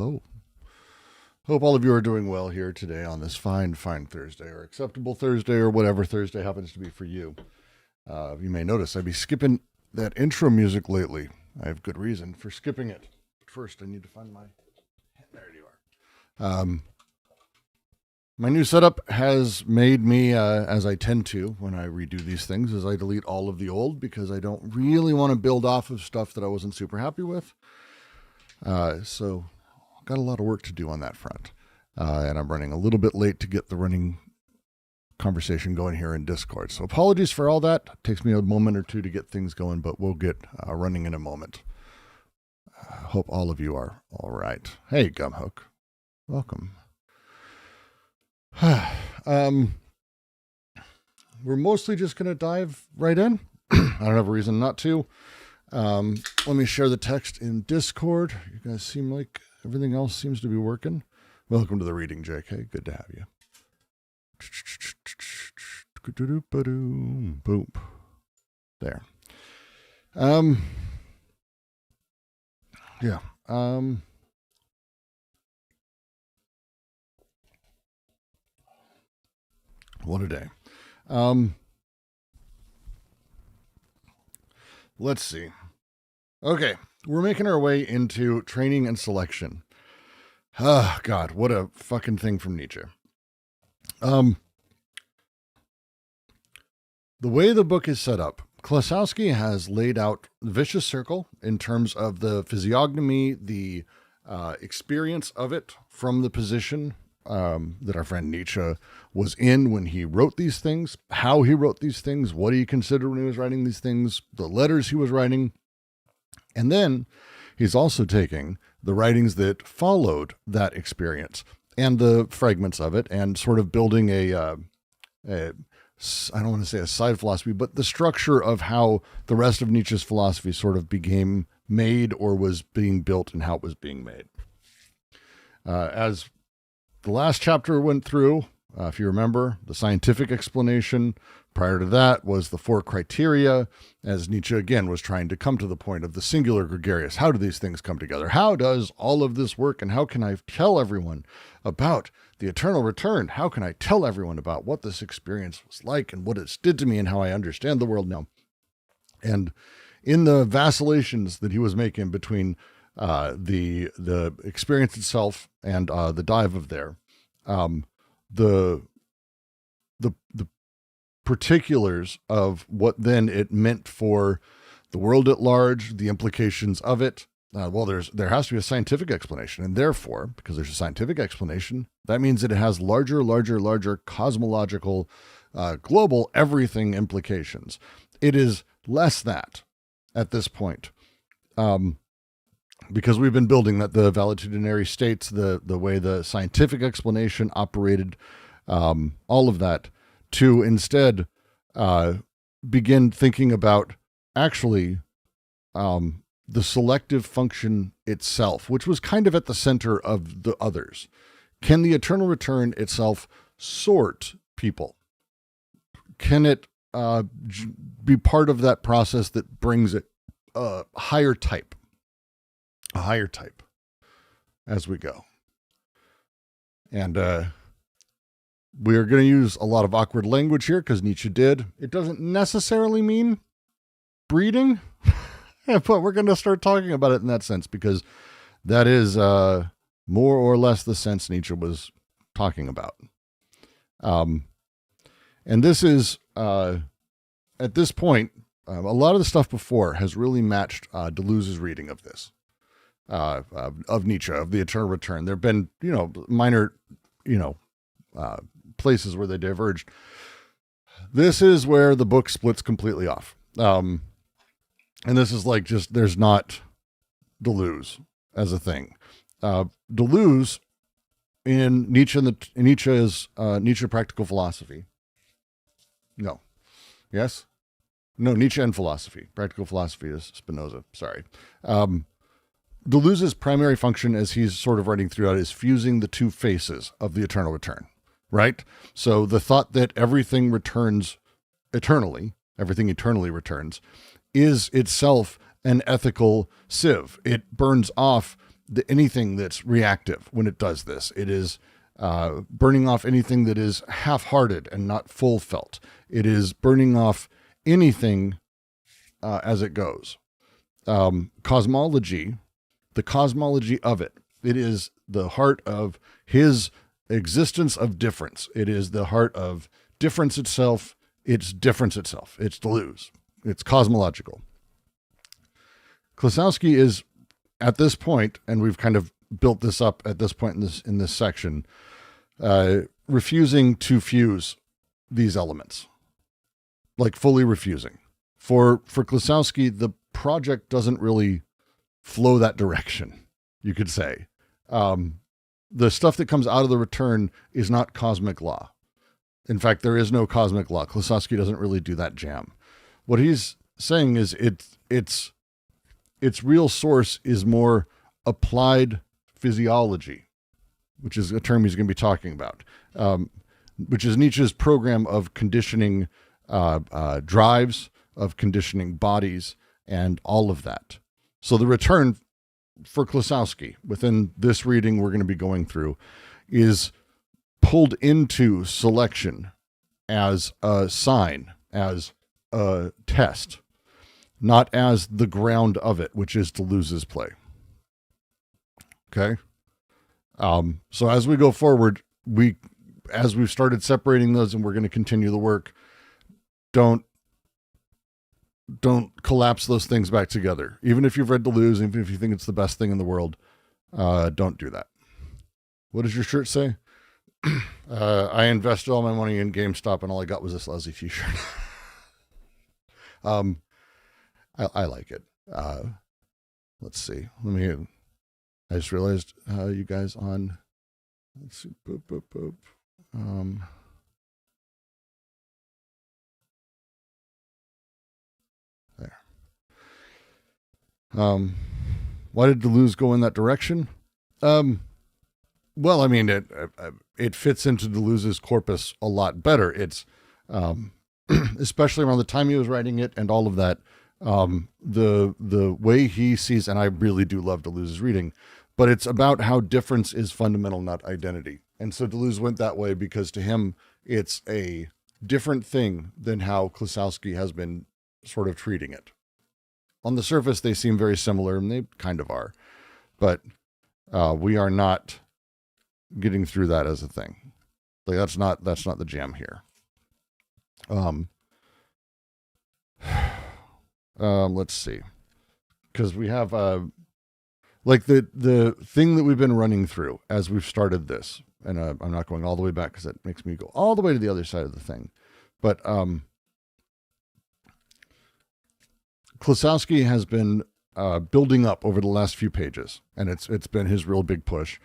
Hello. Hope all of you are doing well here today on this fine Thursday, or acceptable Thursday, or whatever Thursday happens to be for you. You may notice I'd be skipping that intro music lately. I have good reason for skipping it. But first, I need to find my... There you are. My new setup has made me, as I tend to when I redo these things, is I delete all of the old because I don't really want to build off of stuff that I wasn't super happy with. So got a lot of work to do on that front. And I'm running a little bit late to get the running conversation going here in Discord. So apologies for all that. It takes me a moment or two to get things going, but we'll get running in a moment. Hope all of you are all right. Hey, Gumhook. Welcome. We're mostly just going to dive right in. I don't have a reason not to. Let me share the text in Discord. You guys seem like everything else seems to be working. Welcome to the reading, JK. Good to have you. Boop. There. Yeah. What a day. Let's see. Okay, we're making our way into training and selection. Ah, God, what a fucking thing from Nietzsche. The way the book is set up, Klossowski has laid out the vicious circle in terms of the physiognomy, the experience of it from the position that our friend Nietzsche was in when he wrote these things, how he wrote these things, what he considered when he was writing these things, the letters he was writing. And then he's also taking the writings that followed that experience and the fragments of it and sort of building I don't want to say a side philosophy, but the structure of how the rest of Nietzsche's philosophy sort of became made or was being built and how it was being made. As the last chapter went through, if you remember, the scientific explanation. Prior to that was the four criteria, as Nietzsche again was trying to come to the point of the singular gregarious. How do these things come together? How does all of this work? And how can I tell everyone about the eternal return? How can I tell everyone about what this experience was like and what it's did to me and how I understand the world now? And in the vacillations that he was making between the experience itself and the dive of there, the particulars of what then it meant for the world at large, the implications of it. There has to be a scientific explanation, and therefore, because there's a scientific explanation, that means that it has larger cosmological, global everything implications. It is less that at this point. Because we've been building that the valetudinary states, the way the scientific explanation operated, all of that, to instead begin thinking about actually the selective function itself, which was kind of at the center of the others. Can the eternal return itself sort people? Can it be part of that process that brings it a higher type as we go? And we are going to use a lot of awkward language here because Nietzsche did. It doesn't necessarily mean breeding, but we're going to start talking about it in that sense because that is more or less the sense Nietzsche was talking about. And this is, at this point, a lot of the stuff before has really matched Deleuze's reading of this. Of Nietzsche, of the eternal return. There have been, minor, places where they diverged. This is where the book splits completely off. And this is like just, there's not Deleuze as a thing. Deleuze in Nietzsche, in Nietzsche's Nietzsche Practical Philosophy. No. Yes? No, Nietzsche and philosophy. Practical philosophy is Spinoza. Sorry. Deleuze's primary function, as he's sort of writing throughout, is fusing the two faces of the eternal return, right? So the thought that everything returns eternally, everything eternally returns, is itself an ethical sieve. It burns off anything that's reactive when it does this. It is burning off anything that is half-hearted and not full felt. It is burning off anything as it goes. Cosmology, the cosmology of it, it is the heart of his existence of difference. It is the heart of difference itself. It's difference itself. It's Deleuze. It's cosmological. Klossowski is at this point, and we've kind of built this up at this point in this section, refusing to fuse these elements, like fully refusing. For Klossowski, the project doesn't really flow that direction, you could say. The stuff that comes out of the return is not cosmic law. In fact, there is no cosmic law. Klossowski doesn't really do that jam. What he's saying is its real source is more applied physiology, which is a term he's going to be talking about, which is Nietzsche's program of conditioning drives, of conditioning bodies, and all of that. So the return for Klossowski within this reading we're going to be going through is pulled into selection as a sign, as a test, not as the ground of it, which is Deleuze's play. Okay? So as we go forward, as we've started separating those and we're going to continue the work, don't collapse those things back together. Even if you've read Deleuze, even if you think it's the best thing in the world, don't do that. What does your shirt say? I invested all my money in GameStop and all I got was this lousy t-shirt. I like it. Let's see. I just realized you guys on, let's see, boop, boop, boop. There. Why did Deleuze go in that direction? Well, I mean, it fits into Deleuze's corpus a lot better. It's, especially around the time he was writing it and all of that, the way he sees, and I really do love Deleuze's reading, but it's about how difference is fundamental, not identity. And so Deleuze went that way because to him, it's a different thing than how Klossowski has been sort of treating it. On the surface, they seem very similar, and they kind of are, but we are not getting through that as a thing. Like that's not the jam here. Let's see, because we have like the thing that we've been running through as we've started this, and I'm not going all the way back because it makes me go all the way to the other side of the thing, but Klossowski has been building up over the last few pages, and it's been his real big push.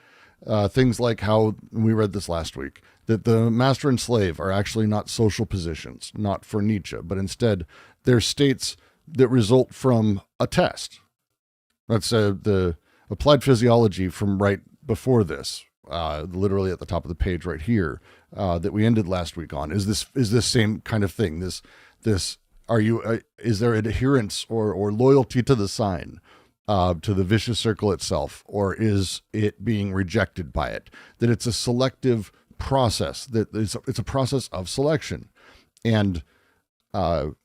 Things like how we read this last week, that the master and slave are actually not social positions, not for Nietzsche, but instead they're states that result from a test. That's the applied physiology from right before this, literally at the top of the page right here, that we ended last week on, is this same kind of thing. This is there adherence or loyalty to the sign? To the vicious circle itself, or is it being rejected by it? That it's a selective process, that it's a process of selection, and that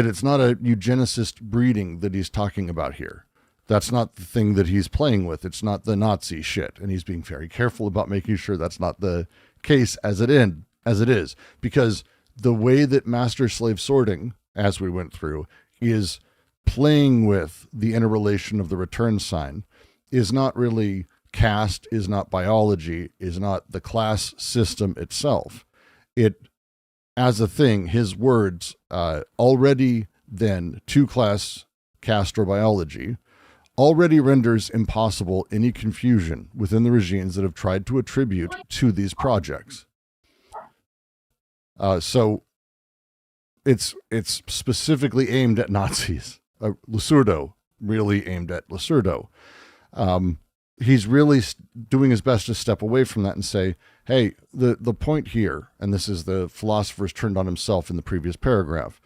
it's not a eugenicist breeding that he's talking about here. That's not the thing that he's playing with. It's not the Nazi shit, and he's being very careful about making sure that's not the case as it is, because the way that master-slave sorting, as we went through, is playing with the interrelation of the return sign, is not really caste, is not biology, is not the class system itself. It, as a thing, his words, already then to class, caste, or biology, already renders impossible any confusion within the regimes that have tried to attribute to these projects. So it's specifically aimed at Nazis. Lasurdo, really aimed at Lasurdo. He's really doing his best to step away from that and say, hey, the point here, and this is the philosopher's turned on himself in the previous paragraph,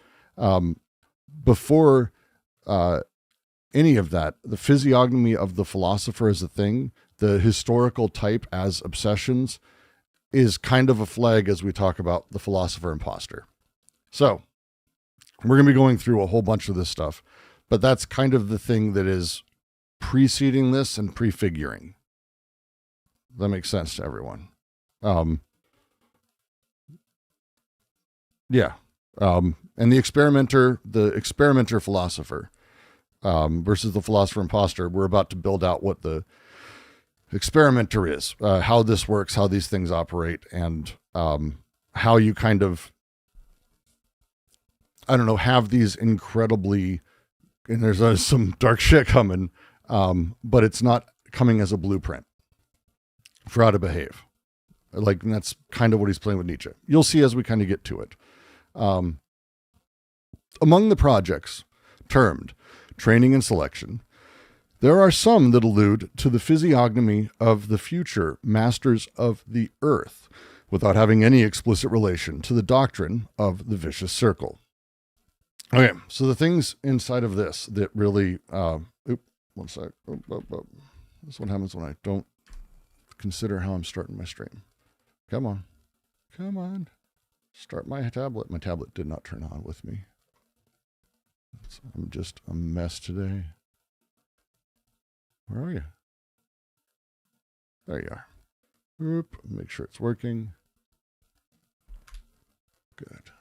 before any of that, the physiognomy of the philosopher as a thing, the historical type as obsessions, is kind of a flag as we talk about the philosopher imposter. So we're going to be going through a whole bunch of this stuff, but that's kind of the thing that is preceding this and prefiguring. That makes sense to everyone. Yeah. And the experimenter philosopher versus the philosopher imposter, we're about to build out what the experimenter is, how this works, how these things operate, and how you kind of, have these incredibly, and there's some dark shit coming, but it's not coming as a blueprint for how to behave. Like, and that's kind of what he's playing with Nietzsche. You'll see as we kind of get to it. Among the projects termed training and selection, there are some that allude to the physiognomy of the future masters of the earth without having any explicit relation to the doctrine of the vicious circle. Okay, so the things inside of this that really, one sec. This is what happens when I don't consider how I'm starting my stream. Come on. Start my tablet. My tablet did not turn on with me. I'm just a mess today. Where are you? There you are. Make sure it's working. Good.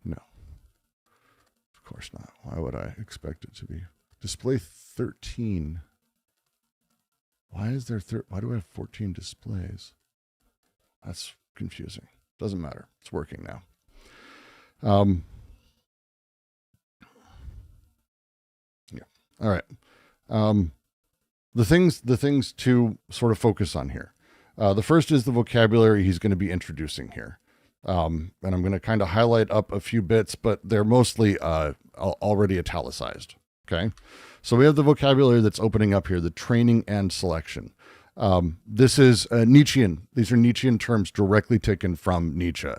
No. Of course not. Why would I expect it to be? Display 13. Why is there why do I have 14 displays? That's confusing. Doesn't matter. It's working now. Yeah. All right. The things to sort of focus on here. The first is the vocabulary he's going to be introducing here. And I'm going to kind of highlight up a few bits, but they're mostly already italicized. Okay. So we have the vocabulary that's opening up here, the training and selection. This is Nietzschean. These are Nietzschean terms directly taken from Nietzsche.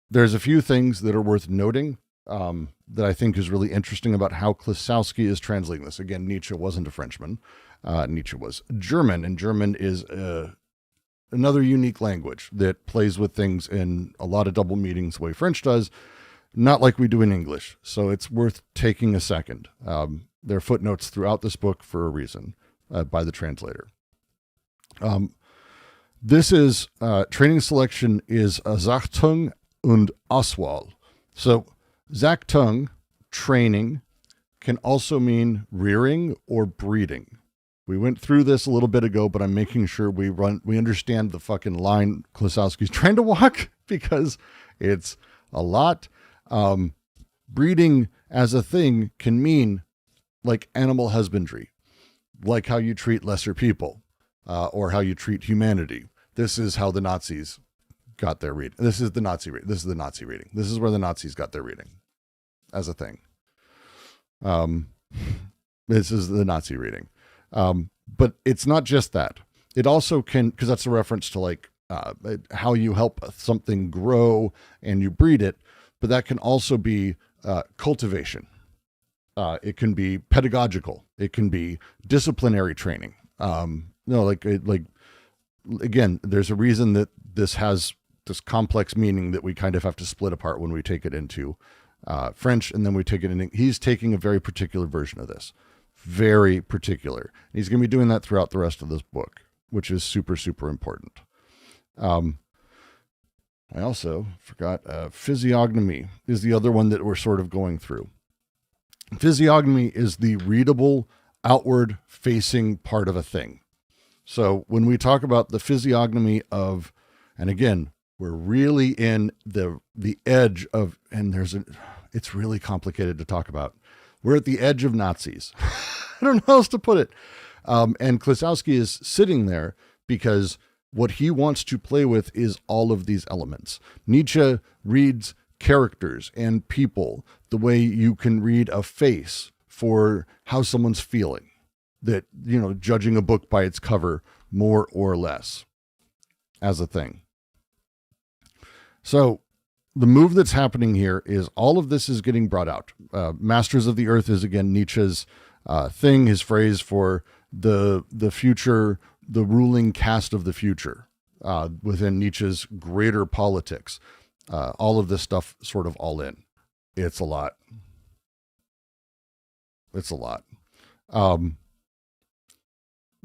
There's a few things that are worth noting that I think is really interesting about how Klossowski is translating this. Again, Nietzsche wasn't a Frenchman. Nietzsche was German, and German is another unique language that plays with things in a lot of double meanings the way French does, not like we do in English. So it's worth taking a second. There are footnotes throughout this book for a reason by the translator. This is training selection is Zachtung und Auswahl. So Zachtung, training, can also mean rearing or breeding. We went through this a little bit ago, but I'm making sure we understand the fucking line Klossowski's trying to walk, because it's a lot. Breeding as a thing can mean like animal husbandry, like how you treat lesser people, or how you treat humanity. This is how the Nazis got their reading. This is the Nazi reading. This is where the Nazis got their reading as a thing. This is the Nazi reading. But it's not just that. It also can, because that's a reference to like how you help something grow and you breed it, but that can also be cultivation. It can be pedagogical. It can be disciplinary training. Again, there's a reason that this has this complex meaning that we kind of have to split apart when we take it into French, and then we take it in. He's taking a very particular version of this. Very particular. He's going to be doing that throughout the rest of this book, which is super, super important. I also forgot physiognomy is the other one that we're sort of going through. Physiognomy is the readable, outward facing part of a thing. So when we talk about the physiognomy of, and again, we're really in the edge of, and it's really complicated to talk about. We're at the edge of Nazis. I don't know how else to put it. And Klossowski is sitting there because what he wants to play with is all of these elements. Nietzsche reads characters and people the way you can read a face for how someone's feeling. That, judging a book by its cover, more or less, as a thing. So the move that's happening here is all of this is getting brought out. Masters of the Earth is, again, Nietzsche's thing, his phrase for the future, the ruling caste of the future within Nietzsche's greater politics. All of this stuff sort of all in. It's a lot. It's a lot.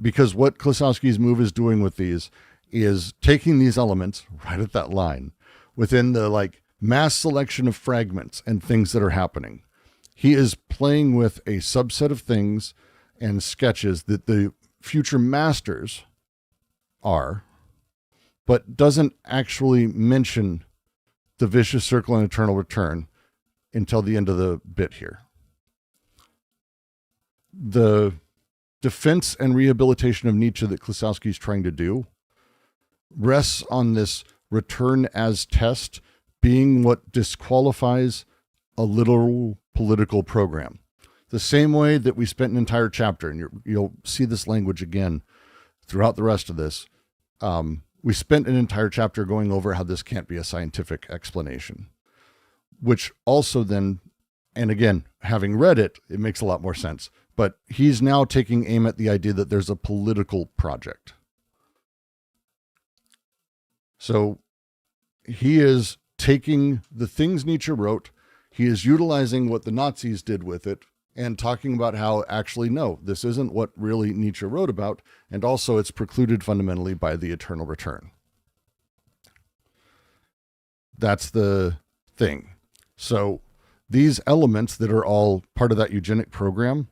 Because what Klossowski's move is doing with these is taking these elements right at that line within the like mass selection of fragments and things that are happening. He is playing with a subset of things and sketches that the future masters are, but doesn't actually mention the vicious circle and eternal return until the end of the bit here. The defense and rehabilitation of Nietzsche that Klossowski is trying to do rests on this return as test being what disqualifies a literal political program. The same way that we spent an entire chapter, and you'll see this language again throughout the rest of this. We spent an entire chapter going over how this can't be a scientific explanation, which also then, and again, having read it, it makes a lot more sense. But he's now taking aim at the idea that there's a political project. So he is taking the things Nietzsche wrote, he is utilizing what the Nazis did with it, and talking about how actually, no, this isn't what really Nietzsche wrote about, and also it's precluded fundamentally by the eternal return. That's the thing. So these elements that are all part of that eugenic program,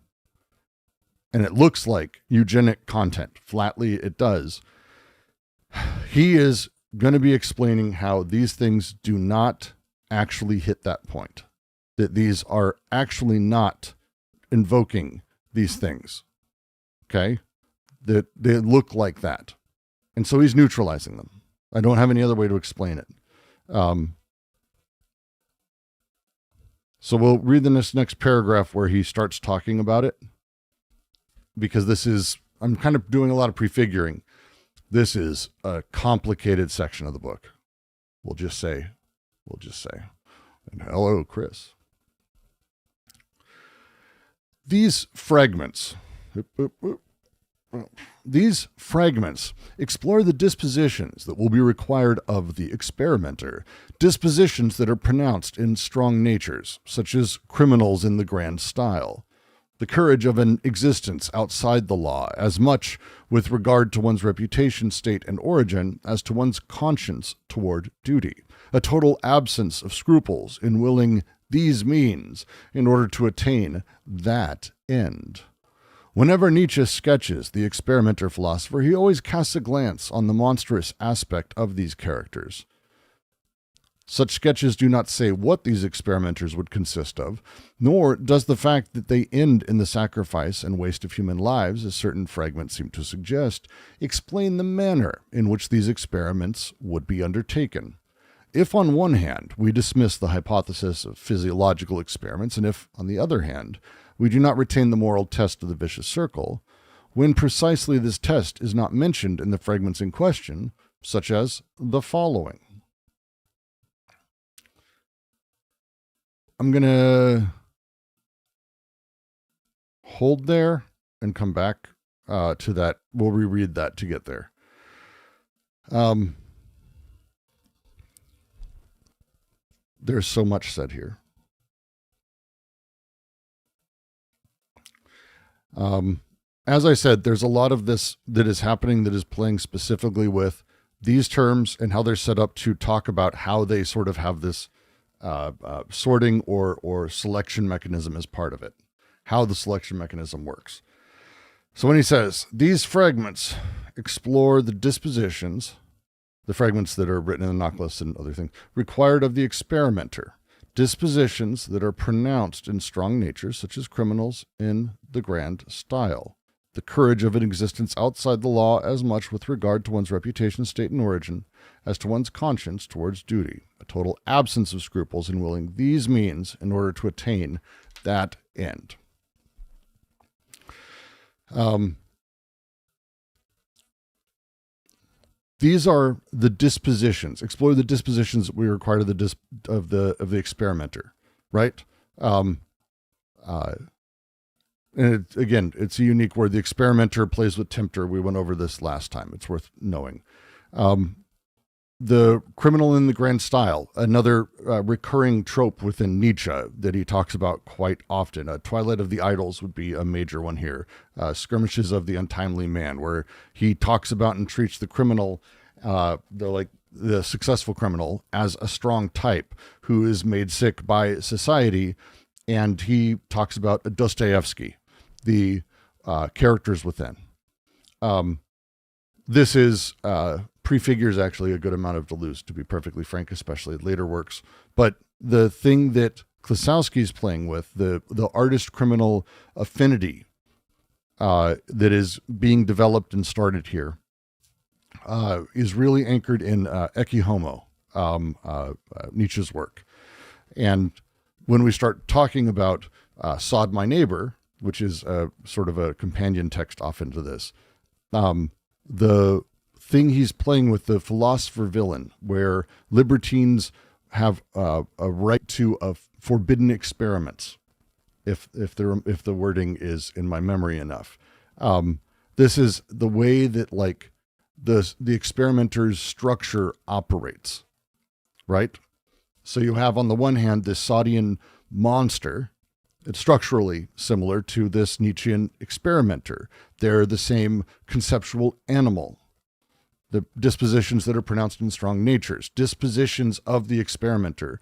and it looks like eugenic content, flatly it does, he is going to be explaining how these things do not actually hit that point, that these are actually not invoking these things, okay, that they look like that. And so he's neutralizing them. I don't have any other way to explain it. So we'll read this next paragraph where he starts talking about it, because this is, I'm kind of doing a lot of prefiguring. This is a complicated section of the book. We'll just say, and hello, Chris. These fragments explore the dispositions that will be required of the experimenter, dispositions that are pronounced in strong natures, such as criminals in the grand style, the courage of an existence outside the law, as much with regard to one's reputation, state, and origin as to one's conscience toward duty, a total absence of scruples in willing these means in order to attain that end. Whenever Nietzsche sketches the experimenter philosopher, he always casts a glance on the monstrous aspect of these characters. Such sketches do not say what these experimenters would consist of, nor does the fact that they end in the sacrifice and waste of human lives, as certain fragments seem to suggest, explain the manner in which these experiments would be undertaken. If on one hand we dismiss the hypothesis of physiological experiments, and if, on the other hand, we do not retain the moral test of the vicious circle, when precisely this test is not mentioned in the fragments in question, such as the following. I'm going to hold there and come back to that. We'll reread that to get there. There's so much said here. As I said, there's a lot of this that is happening that is playing specifically with these terms and how they're set up to talk about how they sort of have this sorting or selection mechanism as part of it, how the selection mechanism works. So when he says, these fragments explore the dispositions, the fragments that are written in the knock lists and other things, required of the experimenter, dispositions that are pronounced in strong natures, such as criminals in the grand style, the courage of an existence outside the law as much with regard to one's reputation, state, and origin as to one's conscience towards duty, a total absence of scruples in willing these means in order to attain that end. These are the dispositions. Explore the dispositions that we require of the experimenter, right? Um, uh, and again, it's a unique word. The experimenter plays with tempter. We went over this last time. It's worth knowing. The criminal in the grand style, another recurring trope within Nietzsche that he talks about quite often. Twilight of the Idols would be a major one here. Skirmishes of the Untimely Man, where he talks about and treats the criminal, the successful criminal, as a strong type who is made sick by society. And he talks about Dostoevsky, the characters within. This is prefigures actually a good amount of Deleuze, to be perfectly frank, especially later works. But the thing that Klossowski is playing with, the artist-criminal affinity that is being developed and started here, is really anchored in Ecce Homo, Nietzsche's work. And when we start talking about Sod My Neighbor, which is sort of a companion text often to this, the thing he's playing with, the philosopher villain, where libertines have a right to forbidden experiments, if the wording is in my memory enough. This is the way that like the experimenter's structure operates, right? So you have on the one hand this Sodian monster. It's structurally similar to this Nietzschean experimenter. They're the same conceptual animal. The dispositions that are pronounced in strong natures, dispositions of the experimenter,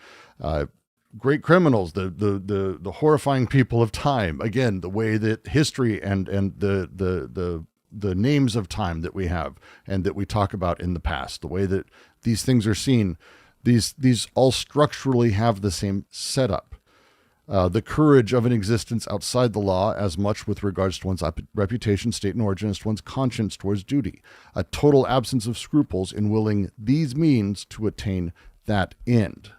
great criminals, the horrifying people of time. Again, the way that history and the names of time that we have and that we talk about in the past, the way that these things are seen, these all structurally have the same setup. The courage of an existence outside the law, as much with regards to one's reputation, state, and origin as to one's conscience towards duty. A total absence of scruples in willing these means to attain that end.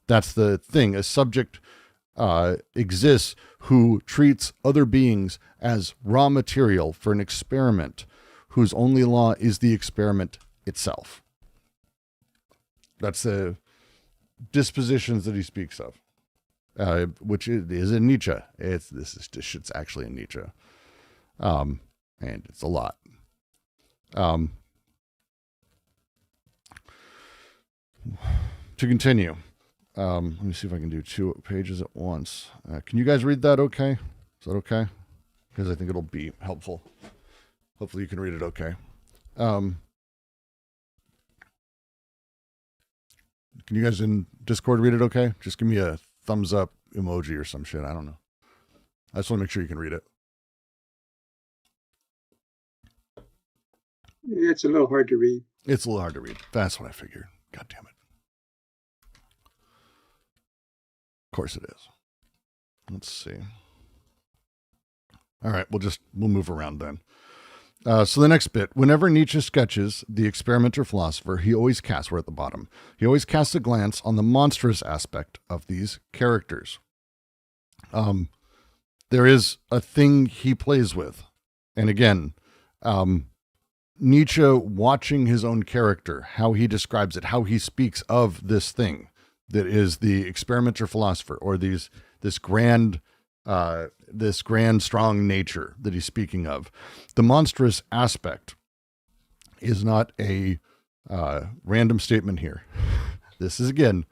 That's the thing. A subject exists who treats other beings as raw material for an experiment, whose only law is the experiment itself. That's the dispositions that he speaks of. Which is in Nietzsche. This shit's actually in Nietzsche. And it's a lot. To continue, let me see if I can do 2 pages at once. Can you guys read that okay? Is that okay? Because I think it'll be helpful. Hopefully you can read it okay. Can you guys in Discord read it okay? Just give me a thumbs up emoji or some shit. I don't know. I just want to make sure you can read it. It's a little hard to read. It's a little hard to read. That's what I figured. God damn it. Of course it is. Let's see. All right, we'll move around then. So the next bit, whenever Nietzsche sketches the experimenter philosopher, he always casts, we're at the bottom, he always casts a glance on the monstrous aspect of these characters. There is a thing he plays with. And again, Nietzsche watching his own character, how he describes it, how he speaks of this thing that is the experimenter philosopher, or this grand, strong nature that he's speaking of. The monstrous aspect is not a random statement here. This is, again,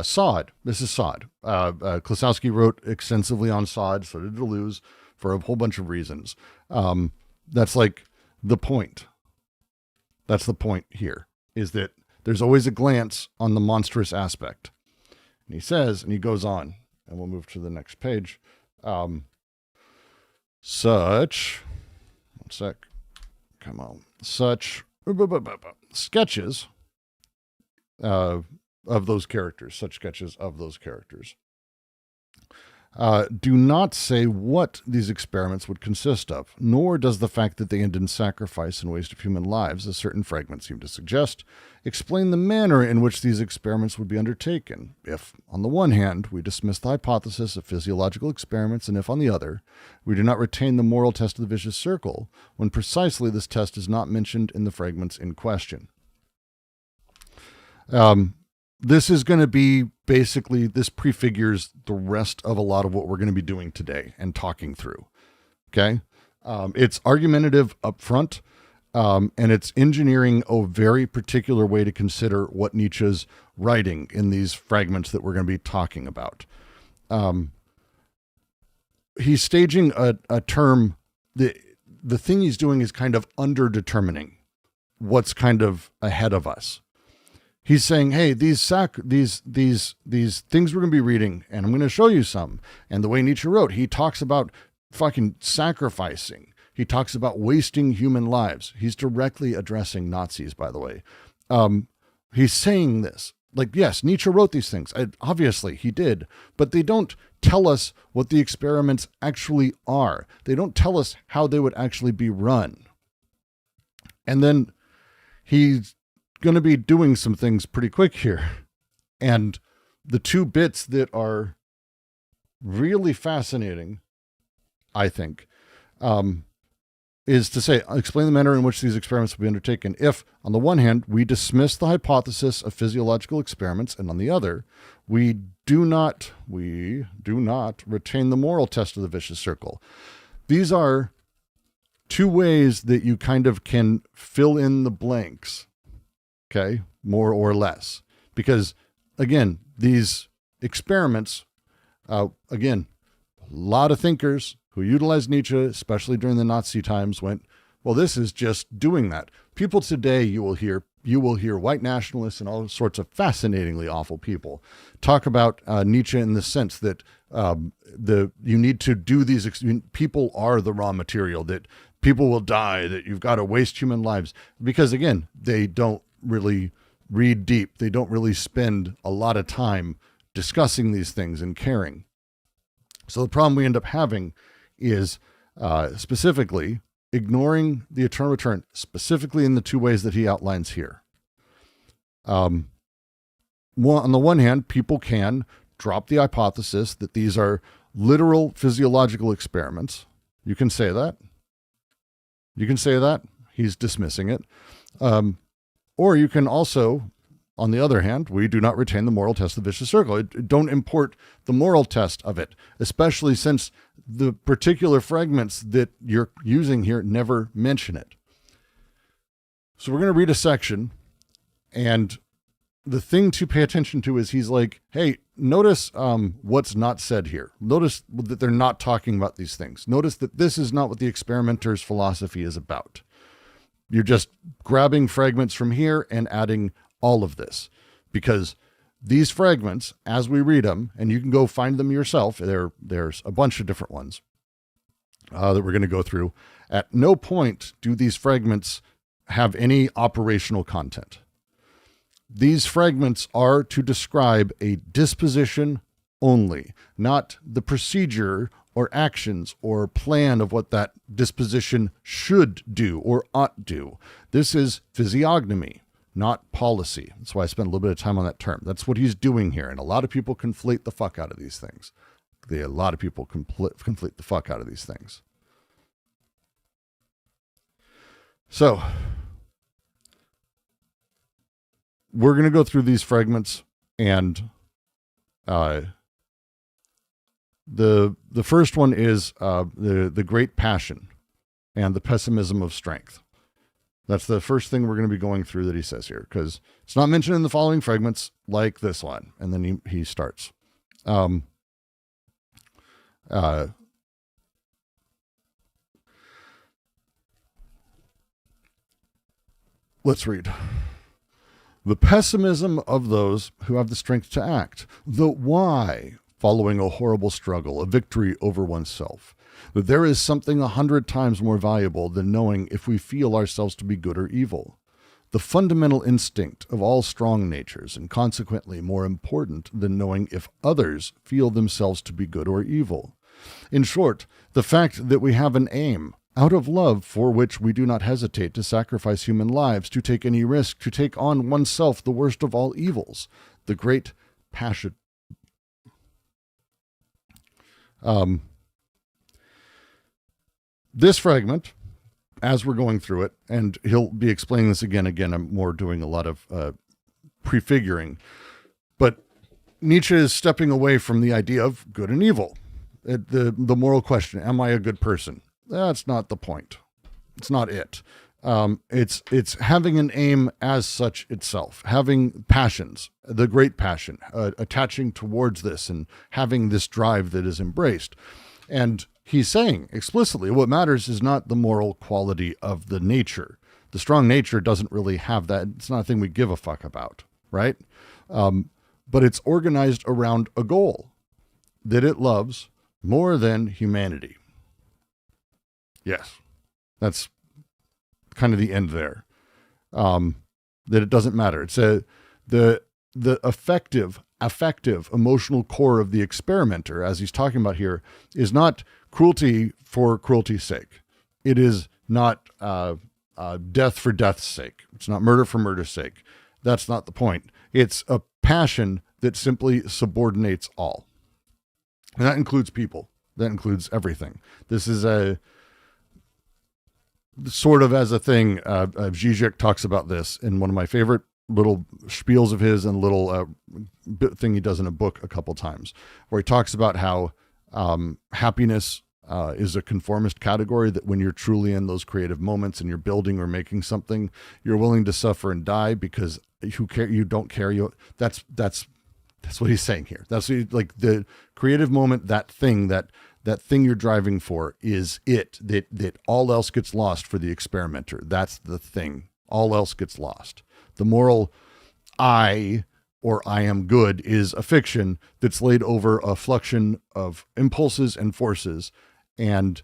Sod. This is Sod. Klossowski wrote extensively on Sod, so did Deleuze, for a whole bunch of reasons. That's like the point. That's the point here, is that there's always a glance on the monstrous aspect. And he says, and he goes on, and we'll move to the next page. Such sketches of those characters, do not say what these experiments would consist of, nor does the fact that they end in sacrifice and waste of human lives, as certain fragments seem to suggest, explain the manner in which these experiments would be undertaken. If, on the one hand, we dismiss the hypothesis of physiological experiments, and if, on the other, we do not retain the moral test of the vicious circle, when precisely this test is not mentioned in the fragments in question. This is going to be basically, this prefigures the rest of a lot of what we're going to be doing today and talking through. Okay. It's argumentative up front, and it's engineering a very particular way to consider what Nietzsche's writing in these fragments that we're going to be talking about. He's staging a term. The thing he's doing is kind of underdetermining what's kind of ahead of us. He's saying, hey, these things we're going to be reading, and I'm going to show you some. And the way Nietzsche wrote, he talks about fucking sacrificing. He talks about wasting human lives. He's directly addressing Nazis, by the way. He's saying this. Like, yes, Nietzsche wrote these things. Obviously, he did. But they don't tell us what the experiments actually are. They don't tell us how they would actually be run. And then he's going to be doing some things pretty quick here. And the two bits that are really fascinating, I think, is to say, explain the manner in which these experiments will be undertaken. If, on the one hand, we dismiss the hypothesis of physiological experiments, and on the other, we do not retain the moral test of the vicious circle. These are two ways that you kind of can fill in the blanks. Okay, more or less. Because, again, these experiments, again, a lot of thinkers who utilized Nietzsche, especially during the Nazi times, went, well, this is just doing that. People today, you will hear white nationalists and all sorts of fascinatingly awful people talk about Nietzsche in the sense that you need to do these, people are the raw material, that people will die, that you've got to waste human lives. Because, again, they don't really read deep. They don't really spend a lot of time discussing these things and caring. So the problem we end up having is specifically ignoring the eternal return, specifically in the two ways that he outlines here. On the one hand, people can drop the hypothesis that these are literal physiological experiments. You can say that. He's dismissing it. Or you can also, on the other hand, we do not retain the moral test of the vicious circle. Don't import the moral test of it, especially since the particular fragments that you're using here never mention it. So we're going to read a section, and the thing to pay attention to is he's like, hey, notice what's not said here. Notice that they're not talking about these things. Notice that this is not what the experimenter's philosophy is about. You're just grabbing fragments from here and adding all of this, because these fragments, as we read them, and you can go find them yourself, there's a bunch of different ones that we're going to go through. At no point do these fragments have any operational content. These fragments are to describe a disposition only, not the procedure or actions or plan of what that disposition should do or ought do. This is physiognomy, not policy. That's why I spent a little bit of time on that term. That's what he's doing here. And a lot of people conflate the fuck out of these things. A lot of people conflate the fuck out of these things. So we're going to go through these fragments, and the first one is the great passion and the pessimism of strength. That's the first thing we're going to be going through that he says here, because it's not mentioned in the following fragments like this one. And then he starts. Let's read. The pessimism of those who have the strength to act. The why following a horrible struggle, a victory over oneself. That there is something 100 times more valuable than knowing if we feel ourselves to be good or evil. the fundamental instinct of all strong natures, and consequently more important than knowing if others feel themselves to be good or evil. In short, the fact that we have an aim, out of love for which we do not hesitate to sacrifice human lives, to take any risk, to take on oneself the worst of all evils, the great passion. This fragment, as we're going through it, and he'll be explaining this again, I'm more doing a lot of prefiguring, but Nietzsche is stepping away from the idea of good and evil. The moral question, am I a good person? That's not the point. It's not it. It's having an aim as such itself, having passions, the great passion, attaching towards this and having this drive that is embraced. And he's saying explicitly, what matters is not the moral quality of the nature. The strong nature doesn't really have that. It's not a thing we give a fuck about, right? But it's organized around a goal that it loves more than humanity. Yes, that's kind of the end there. That it doesn't matter. It's the affective, emotional core of the experimenter, as he's talking about here, is not cruelty for cruelty's sake. It is not death for death's sake. It's not murder for murder's sake. That's not the point. It's a passion that simply subordinates all. And that includes people. That includes everything. This is a sort of as a thing. Zizek talks about this in one of my favorite little spiels of his, and little thing he does in a book a couple times, where he talks about how happiness is a conformist category, that when you're truly in those creative moments and you're building or making something, you're willing to suffer and die because you don't care. That's what he's saying here. That's like the creative moment, that thing you're driving for is that all else gets lost for the experimenter. That's the thing. All else gets lost. The moral I, or I am good, is a fiction that's laid over a fluxion of impulses and forces. And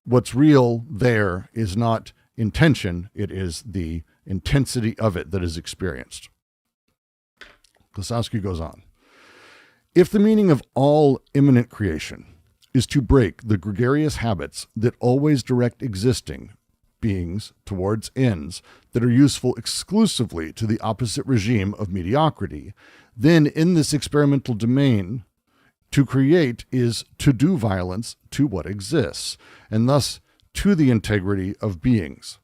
what's real there is not intention. It is the intensity of it that is experienced. Klossowski goes on. If the meaning of all immanent creation is to break the gregarious habits that always direct existing beings towards ends that are useful exclusively to the opposite regime of mediocrity, then in this experimental domain, to create is to do violence to what exists, and thus to the integrity of beings.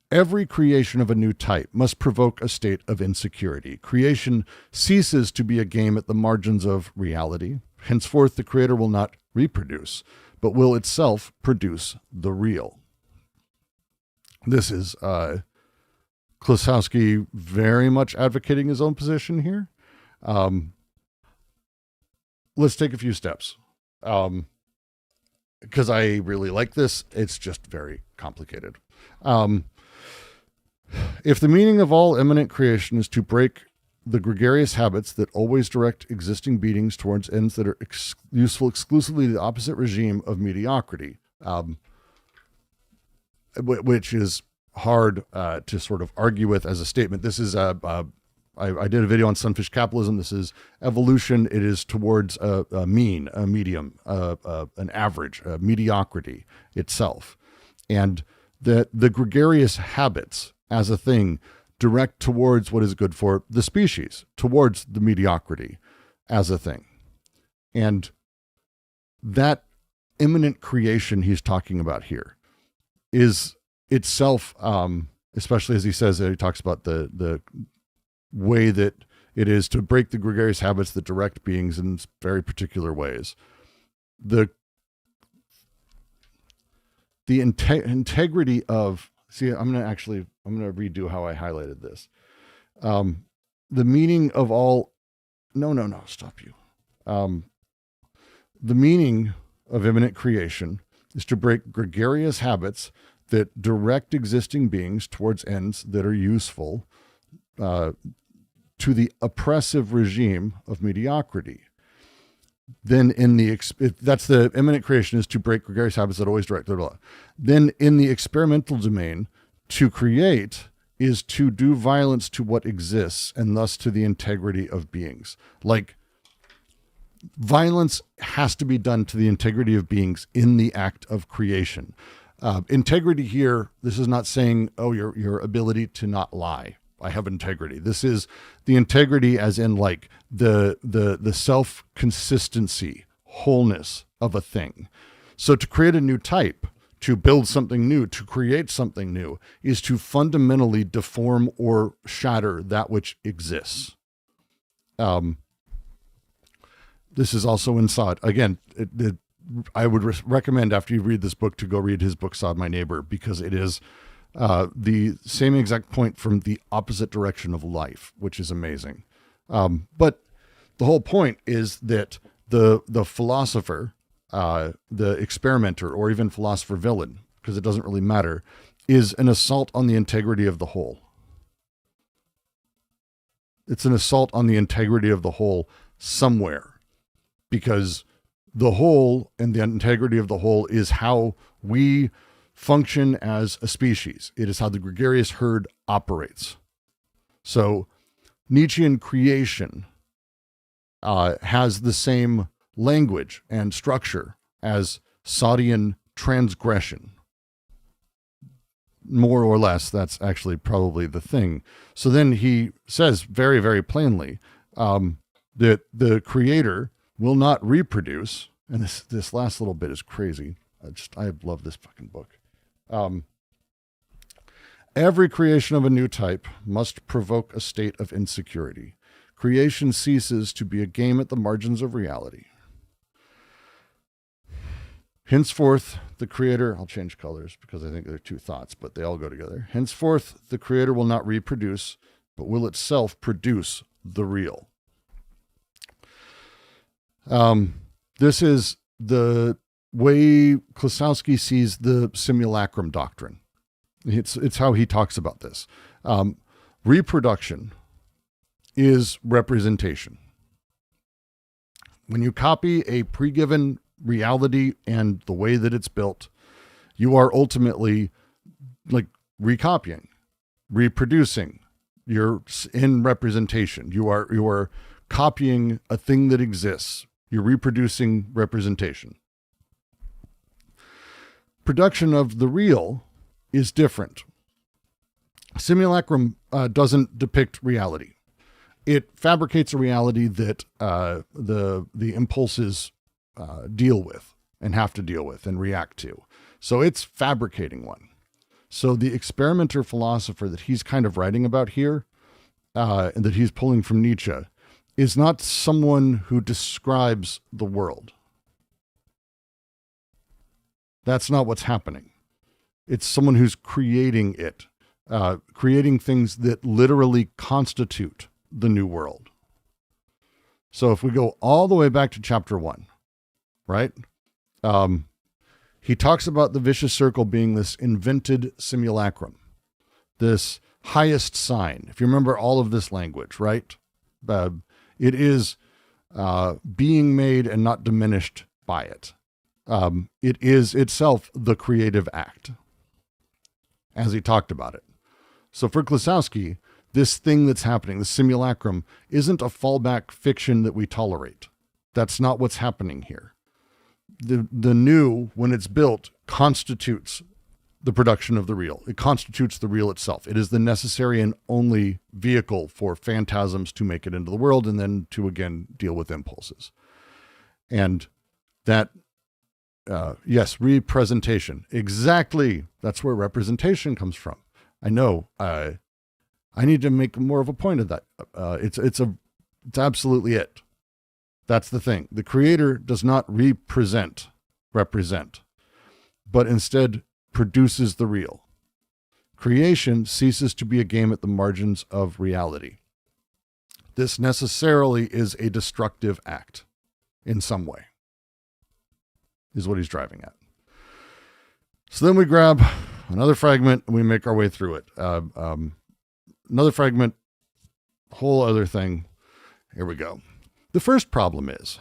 Every creation of a new type must provoke a state of insecurity. Creation ceases to be a game at the margins of reality. Henceforth, the creator will not reproduce, but will itself produce the real. This is Klossowski very much advocating his own position here. Let's take a few steps. Because I really like this. It's just very complicated. If the meaning of all immanent creation is to break the gregarious habits that always direct existing beings towards ends that are useful exclusively to the opposite regime of mediocrity, which is hard to sort of argue with as a statement. This is I did a video on sunfish capitalism. This is evolution. It is towards a mean, a medium, an average, a mediocrity itself. And the gregarious habits as a thing direct towards what is good for the species, towards the mediocrity as a thing. And that immanent creation he's talking about here is itself, especially as he says, he talks about the way that it is to break the gregarious habits that direct beings in very particular ways. The integrity of, I'm going to redo how I highlighted this. The meaning of all, stop you. The meaning of immanent creation is to break gregarious habits that direct existing beings towards ends that are useful to the oppressive regime of mediocrity. Then that's the immanent creation, is to break gregarious habits that always direct. Then in the experimental domain, to create is to do violence to what exists and thus to the integrity of beings. Like, violence has to be done to the integrity of beings in the act of creation. Integrity here, this is not saying, oh, your ability to not lie. I have integrity. This is the integrity as in like the self-consistency, wholeness of a thing. So to create a new type, to build something new, to create something new, is to fundamentally deform or shatter that which exists. This is also in Sod. Again, I would recommend after you read this book to go read his book, Sod, My Neighbor, because it is the same exact point from the opposite direction of life, which is amazing. But the whole point is that the philosopher, the experimenter, or even philosopher villain, because it doesn't really matter, is an assault on the integrity of the whole. It's an assault on the integrity of the whole somewhere, because the whole and the integrity of the whole is how we function as a species. It is how the gregarious herd operates. So Nietzschean creation has the same language and structure as Sodian transgression. More or less, that's actually probably the thing. So then he says very, very plainly that the creator will not reproduce, and this last little bit is crazy. I love this fucking book. Every creation of a new type must provoke a state of insecurity. Creation ceases to be a game at the margins of reality. Henceforth, the creator, I'll change colors because I think they're two thoughts, but they all go together. Henceforth, the creator will not reproduce, but will itself produce the real. This is the way Klossowski sees the simulacrum doctrine. It's how he talks about this. Reproduction is representation. When you copy a pre-given reality and the way that it's built, you are ultimately like recopying, reproducing. You're in representation. You are copying a thing that exists. You're reproducing representation. Production of the real is different. Simulacrum doesn't depict reality. It fabricates a reality that the impulses deal with and have to deal with and react to. So it's fabricating one. So the experimenter philosopher that he's kind of writing about here, and that he's pulling from Nietzsche, is not someone who describes the world. That's not what's happening. It's someone who's creating it, creating things that literally constitute the new world. So if we go all the way back to chapter 1, right? He talks about the vicious circle being this invented simulacrum, this highest sign. If you remember all of this language, right? It is being made and not diminished by it. It is itself the creative act, as he talked about it. So for Klossowski, this thing that's happening, the simulacrum, isn't a fallback fiction that we tolerate. That's not what's happening here. The new, when it's built, constitutes the production of the real. It constitutes the real itself. It is the necessary and only vehicle for phantasms to make it into the world and then to, again, deal with impulses. And that, yes, representation. Exactly. That's where representation comes from. I know. I need to make more of a point of that. It's absolutely it. That's the thing. The creator does not represent, but instead produces the real. Creation ceases to be a game at the margins of reality. This necessarily is a destructive act in some way, is what he's driving at. So then we grab another fragment and we make our way through it. Another fragment, whole other thing. Here we go. The first problem is,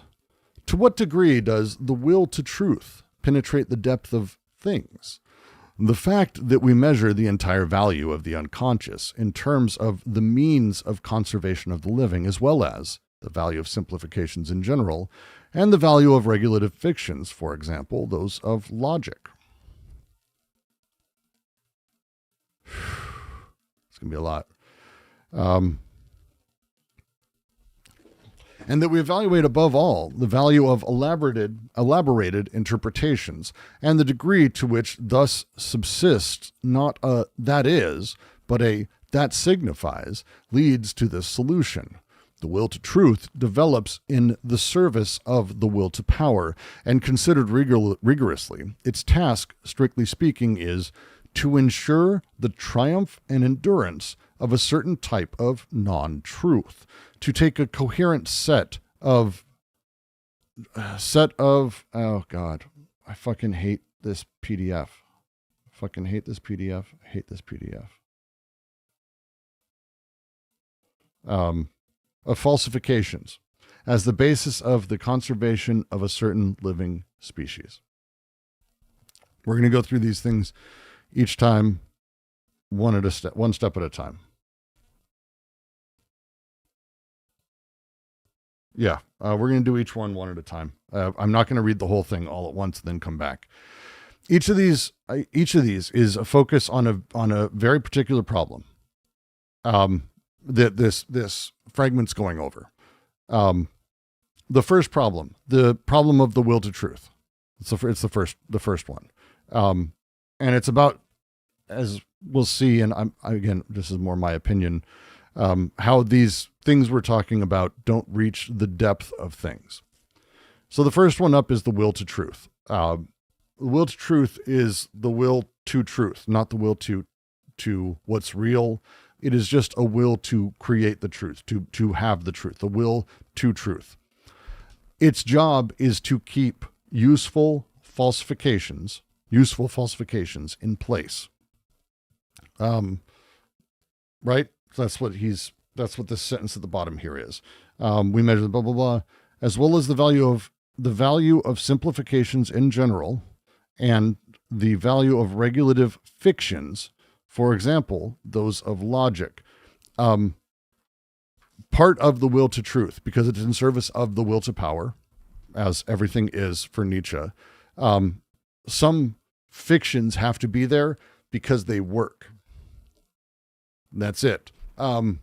to what degree does the will to truth penetrate the depth of things? The fact that we measure the entire value of the unconscious in terms of the means of conservation of the living, as well as the value of simplifications in general, and the value of regulative fictions, for example, those of logic. It's going to be a lot. And that we evaluate above all the value of elaborated interpretations and the degree to which thus subsists not a that is, but a that signifies, leads to this solution. The will to truth develops in the service of the will to power, and considered rigorously, its task, strictly speaking, is to ensure the triumph and endurance of a certain type of non-truth, to take a coherent set of, oh God, I fucking hate this PDF. Fucking hate this PDF. Hate this PDF. Of falsifications as the basis of the conservation of a certain living species. We're going to go through these things each time, one step at a time. Yeah, we're going to do each one at a time. I'm not going to read the whole thing all at once and then come back. Each of these is a focus on a very particular problem that this fragment's going over. The first problem, the problem of the will to truth. It's the first one, and it's about, as we'll see, and again, this is more my opinion, how these things we're talking about don't reach the depth of things. So the first one up is the will to truth. The will to truth is the will to truth, not the will to what's real. It is just a will to create the truth, to have the truth, the will to truth. Its job is to keep useful falsifications in place. Right? So that's what this sentence at the bottom here is. We measure the blah, blah, blah, as well as the value of simplifications in general and the value of regulative fictions, for example, those of logic. Part of the will to truth, because it's in service of the will to power, as everything is for Nietzsche. Some fictions have to be there because they work. That's it. And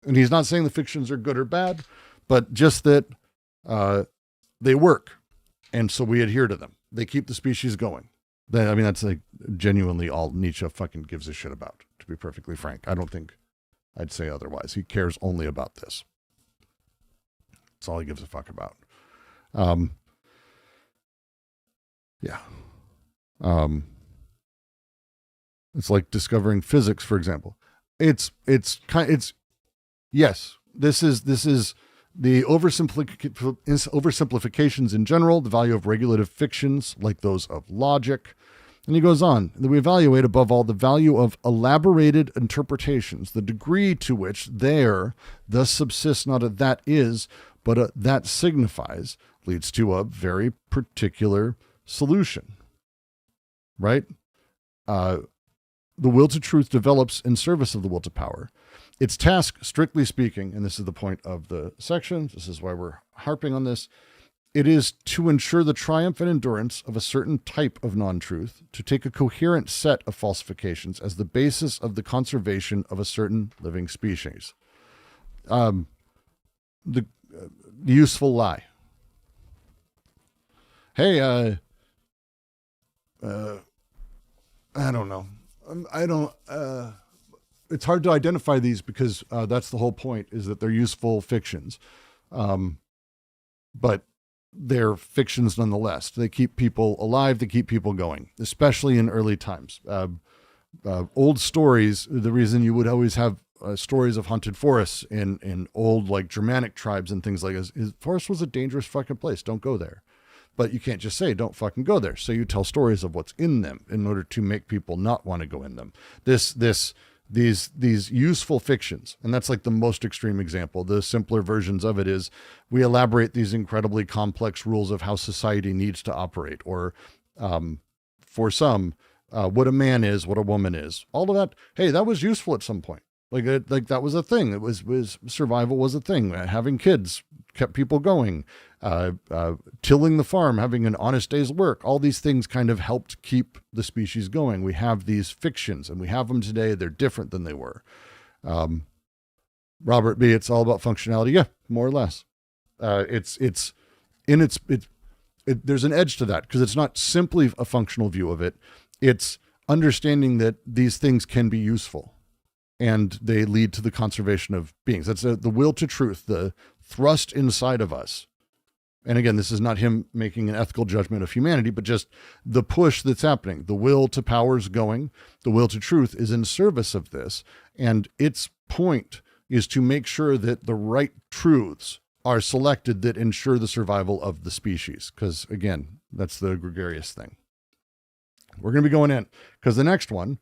he's not saying the fictions are good or bad, but just that they work. And so we adhere to them. They keep the species going. That's like genuinely all Nietzsche fucking gives a shit about, to be perfectly frank. I don't think I'd say otherwise. He cares only about this. That's all he gives a fuck about. Yeah. It's like discovering physics, for example. Yes, this is the oversimplifications in general, the value of regulative fictions like those of logic. And he goes on, that we evaluate above all the value of elaborated interpretations, the degree to which there thus subsists not a that is, but a that signifies, leads to a very particular solution. Right? The will to truth develops in service of the will to power. Its task, strictly speaking, and this is the point of the section, this is why we're harping on this, it is to ensure the triumph and endurance of a certain type of non-truth, to take a coherent set of falsifications as the basis of the conservation of a certain living species. The useful lie. Hey, I don't know. It's hard to identify these because that's the whole point, is that they're useful fictions. But they're fictions nonetheless. They keep people alive. They keep people going, especially in early times. Old stories, the reason you would always have stories of haunted forests in old, like, Germanic tribes and things like this, is forest was a dangerous fucking place. Don't go there. But you can't just say, don't fucking go there. So you tell stories of what's in them in order to make people not want to go in them. These useful fictions, and that's like the most extreme example. The simpler versions of it is we elaborate these incredibly complex rules of how society needs to operate, or for some, what a man is, what a woman is, all of that. Hey, that was useful at some point. Like that was a thing. It was survival was a thing. Having kids kept people going. Tilling the farm, having an honest day's work. All these things kind of helped keep the species going. We have these fictions, and we have them today. They're different than they were. Robert B. It's all about functionality. Yeah, more or less. There's an edge to that because it's not simply a functional view of it. It's understanding that these things can be useful and they lead to the conservation of beings. That's the will to truth, the thrust inside of us. And again, this is not him making an ethical judgment of humanity, but just the push that's happening. The will to power's going. The will to truth is in service of this. And its point is to make sure that the right truths are selected that ensure the survival of the species. Because again, that's the gregarious thing. We're going to be going in because the next one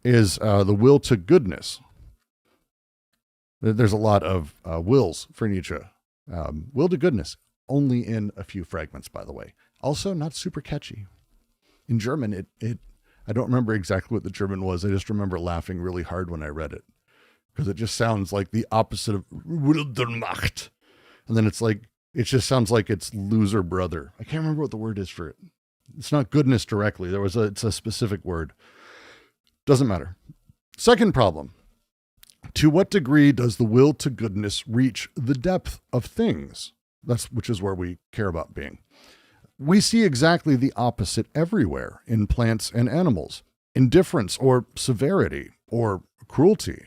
is the will to goodness. There's a lot of wills for Nietzsche. Will to goodness, only in a few fragments, by the way. Also not super catchy. In German, I don't remember exactly what the German was. I just remember laughing really hard when I read it because it just sounds like the opposite of Will der Macht. And then it just sounds like it's loser brother. I can't remember what the word is for it. It's not goodness directly. It's a specific word. Doesn't matter. Second problem. To what degree does the will to goodness reach the depth of things? Which is where we care about being. We see exactly the opposite everywhere in plants and animals. Indifference or severity or cruelty.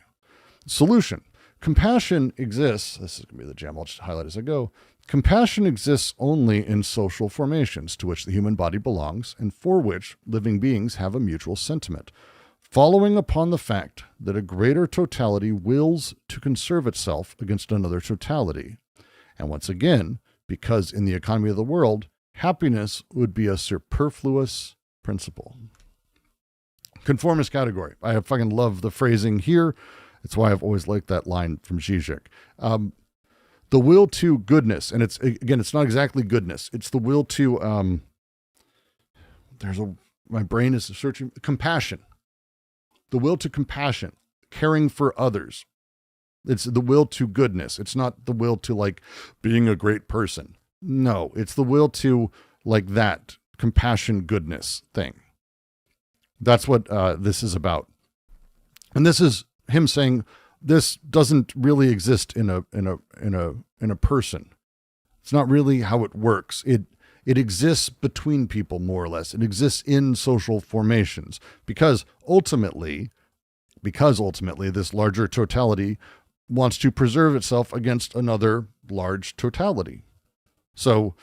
Solution. Compassion exists. This is going to be the gem I'll just highlight as I go. Compassion exists only in social formations to which the human body belongs and for which living beings have a mutual sentiment, following upon the fact that a greater totality wills to conserve itself against another totality. And once again, because in the economy of the world, happiness would be a superfluous principle. Conformist category. I fucking love the phrasing here. It's why I've always liked that line from Zizek. The will to goodness, and it's not exactly goodness. It's the will to, my brain is searching, compassion. The will to compassion, caring for others. It's the will to goodness. It's not the will to being a great person. No, it's the will to that compassion, goodness thing. That's what this is about. And this is him saying this doesn't really exist in a person. It's not really how it works. It exists between people, more or less. It exists in social formations because ultimately this larger totality wants to preserve itself against another large totality. So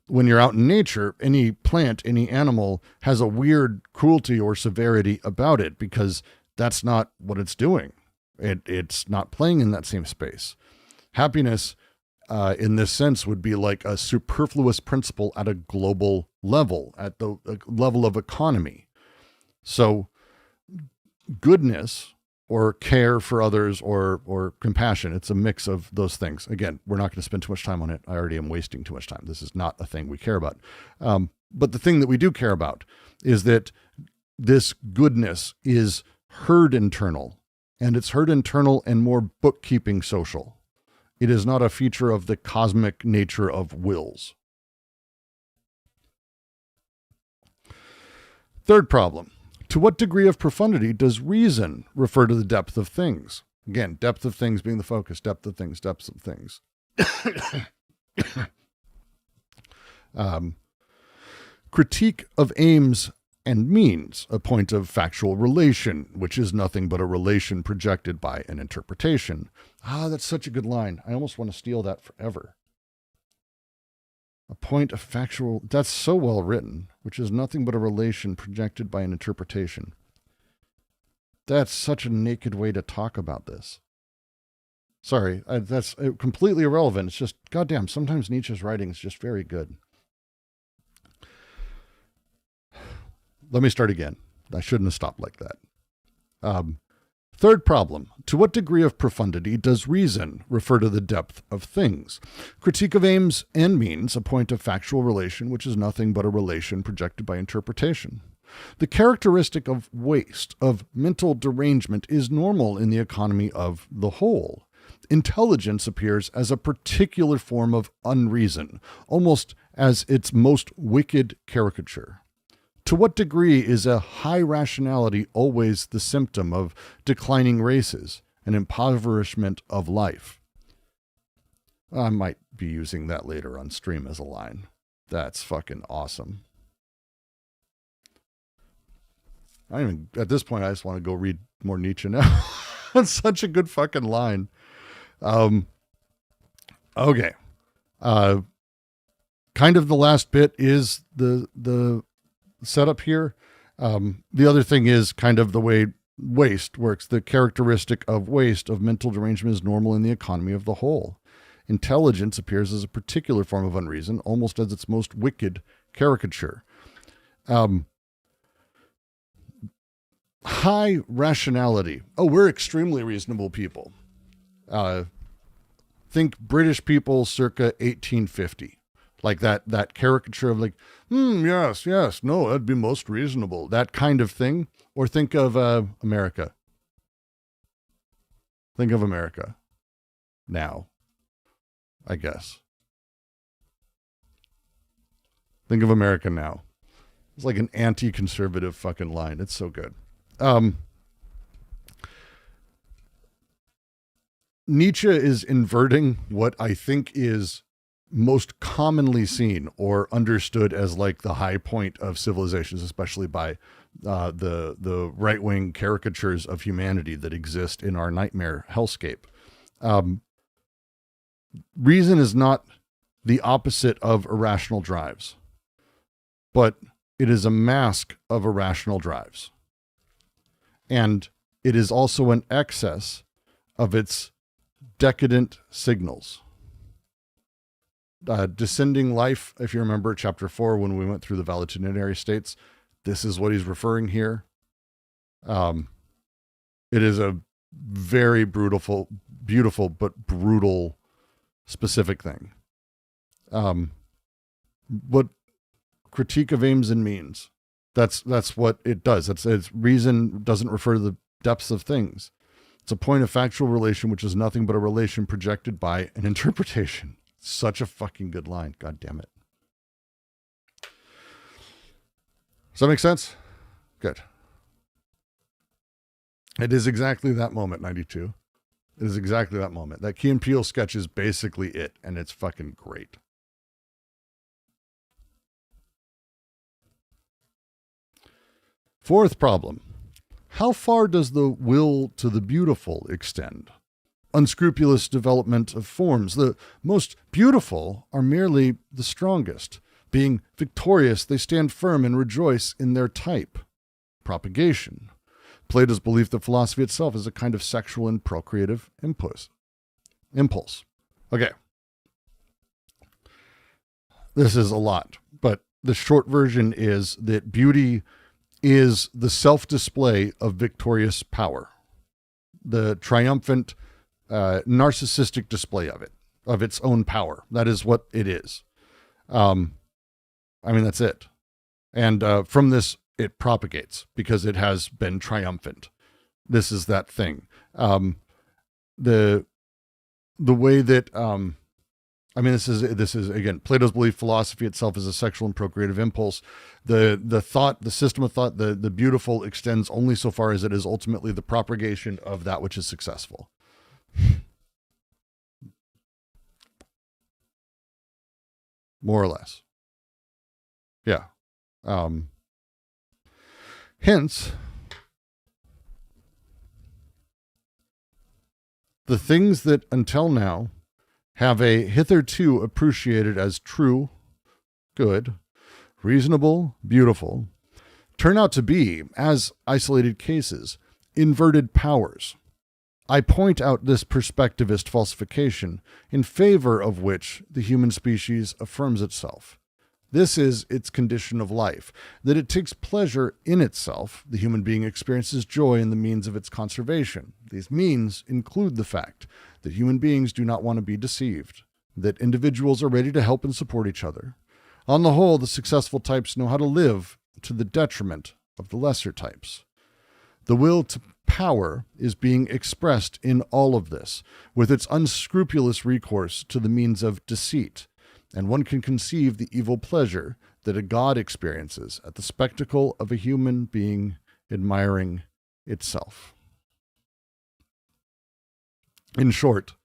when you're out in nature, any plant, any animal has a weird cruelty or severity about it because that's not what it's doing. It's not playing in that same space. Happiness, in this sense, would be like a superfluous principle at a global level, at the level of economy. So goodness or care for others or compassion, it's a mix of those things. Again, we're not going to spend too much time on it. I already am wasting too much time. This is not a thing we care about. But the thing that we do care about is that this goodness is herd internal, and it's herd internal and more bookkeeping social. It is not a feature of the cosmic nature of wills. Third problem. To what degree of profundity does reason refer to the depth of things? Again, depth of things being the focus, depth of things, depths of things. Critique of aims and means, a point of factual relation, which is nothing but a relation projected by an interpretation. That's such a good line. I almost want to steal that forever. A point of factual, that's so well written, which is nothing but a relation projected by an interpretation. That's such a naked way to talk about this. Sorry, that's completely irrelevant. It's just, goddamn, sometimes Nietzsche's writing is just very good. Let me start again. I shouldn't have stopped like that. Third problem, to what degree of profundity does reason refer to the depth of things? Critique of aims and means, a point of factual relation, which is nothing but a relation projected by interpretation. The characteristic of waste, of mental derangement, is normal in the economy of the whole. Intelligence appears as a particular form of unreason, almost as its most wicked caricature. To what degree is a high rationality always the symptom of declining races, an impoverishment of life? I might be using that later on stream as a line. That's fucking awesome. At this point, I just want to go read more Nietzsche now. That's such a good fucking line. Okay. Kind of the last bit is the setup here. The other thing is kind of the way waste works. The characteristic of waste, of mental derangement, is normal in the economy of the whole. Intelligence appears as a particular form of unreason, almost as its most wicked caricature. High rationality. Oh, we're extremely reasonable people. Think British people circa 1850. Like that caricature of like, yes, no, that'd be most reasonable. That kind of thing. Or think of America. Think of America now, I guess. Think of America now. It's like an anti-conservative fucking line. It's so good. Nietzsche is inverting what I think is most commonly seen or understood as like the high point of civilizations, especially by the right-wing caricatures of humanity that exist in our nightmare hellscape. Reason is not the opposite of irrational drives, but it is a mask of irrational drives. And it is also an excess of its decadent signals. Descending life, if you remember chapter 4, when we went through the valetudinary states, this is what he's referring here. It is a very beautiful, but brutal specific thing. What critique of aims and means. That's what it does. It's reason doesn't refer to the depths of things. It's a point of factual relation, which is nothing but a relation projected by an interpretation. Such a fucking good line. God damn it. Does that make sense? Good. It is exactly that moment, 92. It is exactly that moment. That Key and Peele sketch is basically it, and it's fucking great. Fourth problem. How far does the will to the beautiful extend? Unscrupulous development of forms. The most beautiful are merely the strongest. Being victorious, they stand firm and rejoice in their type. Propagation. Plato's belief that philosophy itself is a kind of sexual and procreative impulse. Okay. This is a lot, but the short version is that beauty is the self-display of victorious power. The triumphant, narcissistic display of it, of its own power. That is what it is. That's it. And from this, it propagates because it has been triumphant. This is that thing. The way that, this is again, Plato's belief philosophy itself is a sexual and procreative impulse. The thought, the system of thought, the beautiful extends only so far as it is ultimately the propagation of that which is successful. More or less. Yeah. Hence, the things that until now have a hitherto appreciated as true, good, reasonable, beautiful, turn out to be, as isolated cases, inverted powers. I point out this perspectivist falsification in favor of which the human species affirms itself. This is its condition of life, that it takes pleasure in itself. The human being experiences joy in the means of its conservation. These means include the fact that human beings do not want to be deceived, that individuals are ready to help and support each other. On the whole, the successful types know how to live to the detriment of the lesser types. The will to power is being expressed in all of this, with its unscrupulous recourse to the means of deceit, and one can conceive the evil pleasure that a god experiences at the spectacle of a human being admiring itself. In short,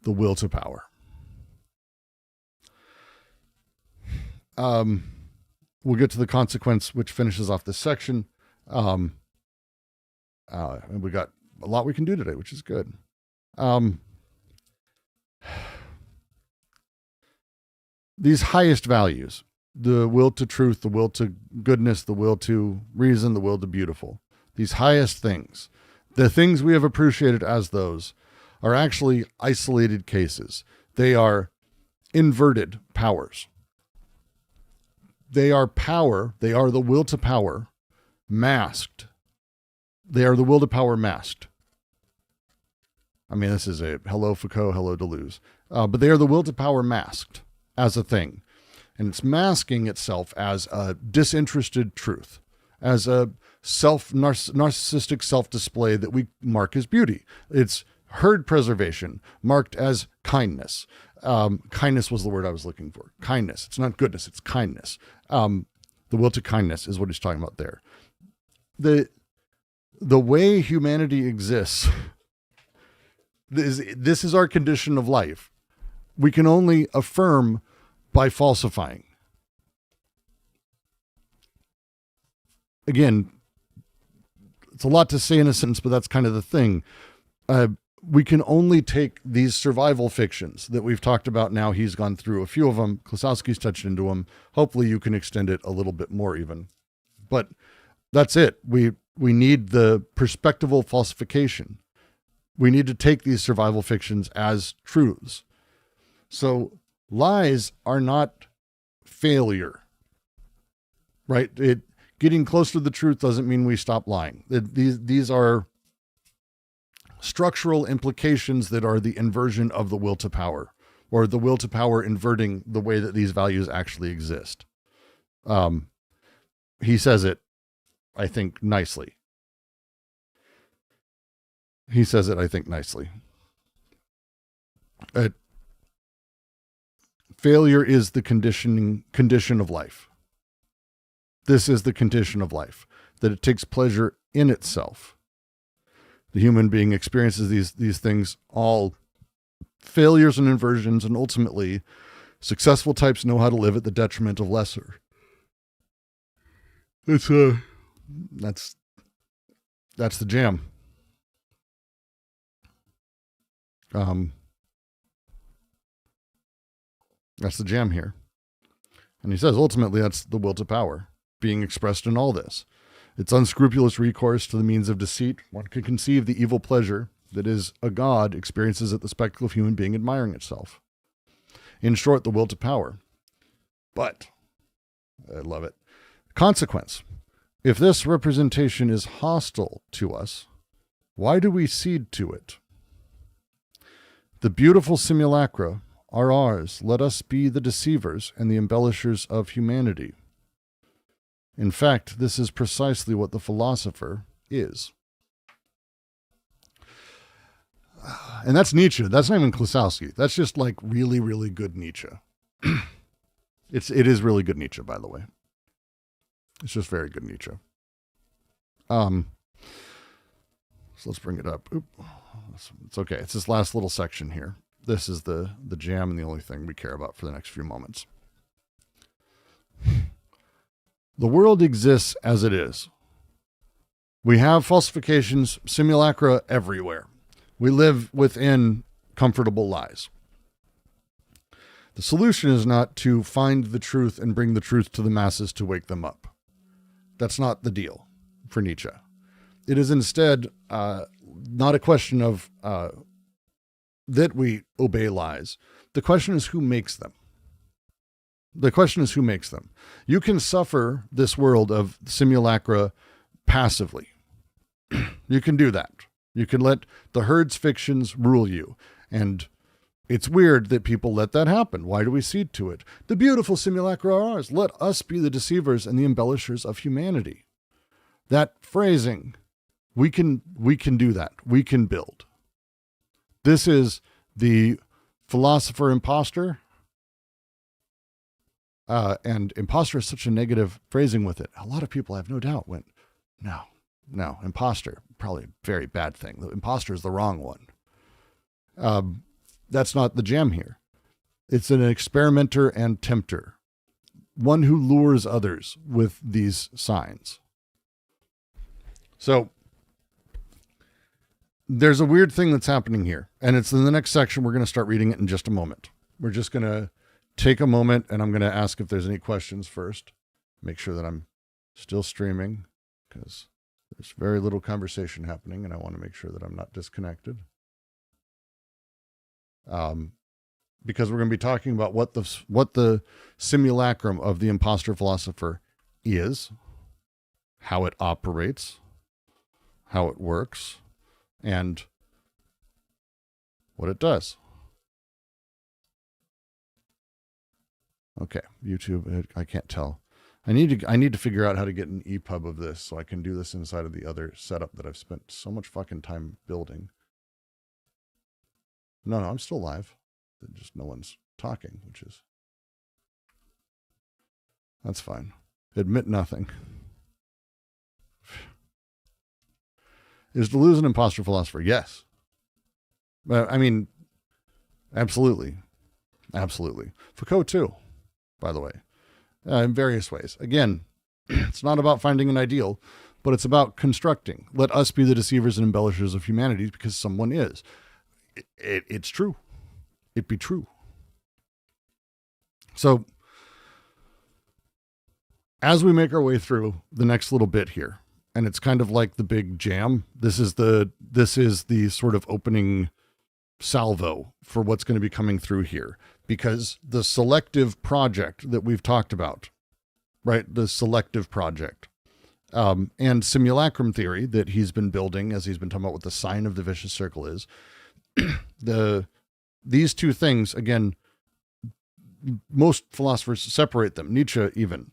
the will to power. We'll get to the consequence, which finishes off this section. And we got a lot we can do today, which is good. These highest values, the will to truth, the will to goodness, the will to reason, the will to beautiful, these highest things, the things we have appreciated as those, are actually isolated cases. They are inverted powers. They are power. They are the will to power masked. They are the will to power masked. I mean, this is a hello Foucault, hello Deleuze. But they are the will to power masked as a thing. And it's masking itself as a disinterested truth, as a narcissistic self-display that we mark as beauty. It's herd preservation marked as kindness. Kindness was the word I was looking for. Kindness. It's not goodness, it's kindness. The will to kindness is what he's talking about there. The way humanity exists, this is our condition of life. We can only affirm by falsifying. Again, it's a lot to say in a sentence, but that's kind of the thing. We can only take these survival fictions that we've talked about now. He's gone through a few of them. Klossowski's touched into them. Hopefully you can extend it a little bit more even. But that's it. We need the perspectival falsification. We need to take these survival fictions as truths. So lies are not failure, right? Getting close to the truth doesn't mean we stop lying. These are structural implications that are the inversion of the will to power, or the will to power inverting the way that these values actually exist. He says it, I think, nicely. Failure is the condition of life. This is the condition of life, that it takes pleasure in itself. The human being experiences these things, all failures and inversions, and ultimately successful types know how to live at the detriment of lesser. That's the jam. That's the jam here. And he says, ultimately, that's the will to power being expressed in all this. Its unscrupulous recourse to the means of deceit, one can conceive the evil pleasure that is a god experiences at the spectacle of human being admiring itself. In short, the will to power. But, I love it. Consequence. If this representation is hostile to us, why do we cede to it? The beautiful simulacra are ours. Let us be the deceivers and the embellishers of humanity. In fact, this is precisely what the philosopher is. And that's Nietzsche. That's not even Klossowski. That's just like really, really good Nietzsche. It is really good Nietzsche, by the way. It's just very good Nietzsche. So let's bring it up. It's okay. It's this last little section here. This is the jam and the only thing we care about for the next few moments. The world exists as it is. We have falsifications, simulacra everywhere. We live within comfortable lies. The solution is not to find the truth and bring the truth to the masses to wake them up. That's not the deal for Nietzsche. It is instead not a question of that we obey lies. The question is who makes them. The question is who makes them. You can suffer this world of simulacra passively. You can do that. You can let the herd's fictions rule you. And it's weird that people let that happen. Why do we cede to it? The beautiful simulacra are ours. Let us be the deceivers and the embellishers of humanity. That phrasing, we can do that. We can build. This is the philosopher imposter. And imposter is such a negative phrasing with it. A lot of people, I have no doubt, went, no, imposter, probably a very bad thing. The imposter is the wrong one. That's not the gem here. It's an experimenter and tempter, one who lures others with these signs. So there's a weird thing that's happening here, and it's in the next section. We're going to start reading it in just a moment. We're just going to take a moment, and I'm going to ask if there's any questions first. Make sure that I'm still streaming, because there's very little conversation happening, and I want to make sure that I'm not disconnected. Because we're going to be talking about what the simulacrum of the imposter philosopher is, how it operates, how it works, and what it does. Okay, YouTube, I can't tell. I need to figure out how to get an EPUB of this so I can do this inside of the other setup that I've spent so much fucking time building. No, I'm still live. Just no one's talking, that's fine. Admit nothing. Is Deleuze an imposter philosopher? Yes. I mean, absolutely. Absolutely. Foucault too, by the way, in various ways. Again, it's not about finding an ideal, but it's about constructing. Let us be the deceivers and embellishers of humanity because someone is. It's true. It be true. So as we make our way through the next little bit here, and it's kind of like the big jam, this is the sort of opening salvo for what's going to be coming through here, because the selective project that we've talked about, right? The selective project, and simulacrum theory that he's been building as he's been talking about what the sign of the vicious circle is. These two things, again, most philosophers separate them, Nietzsche even,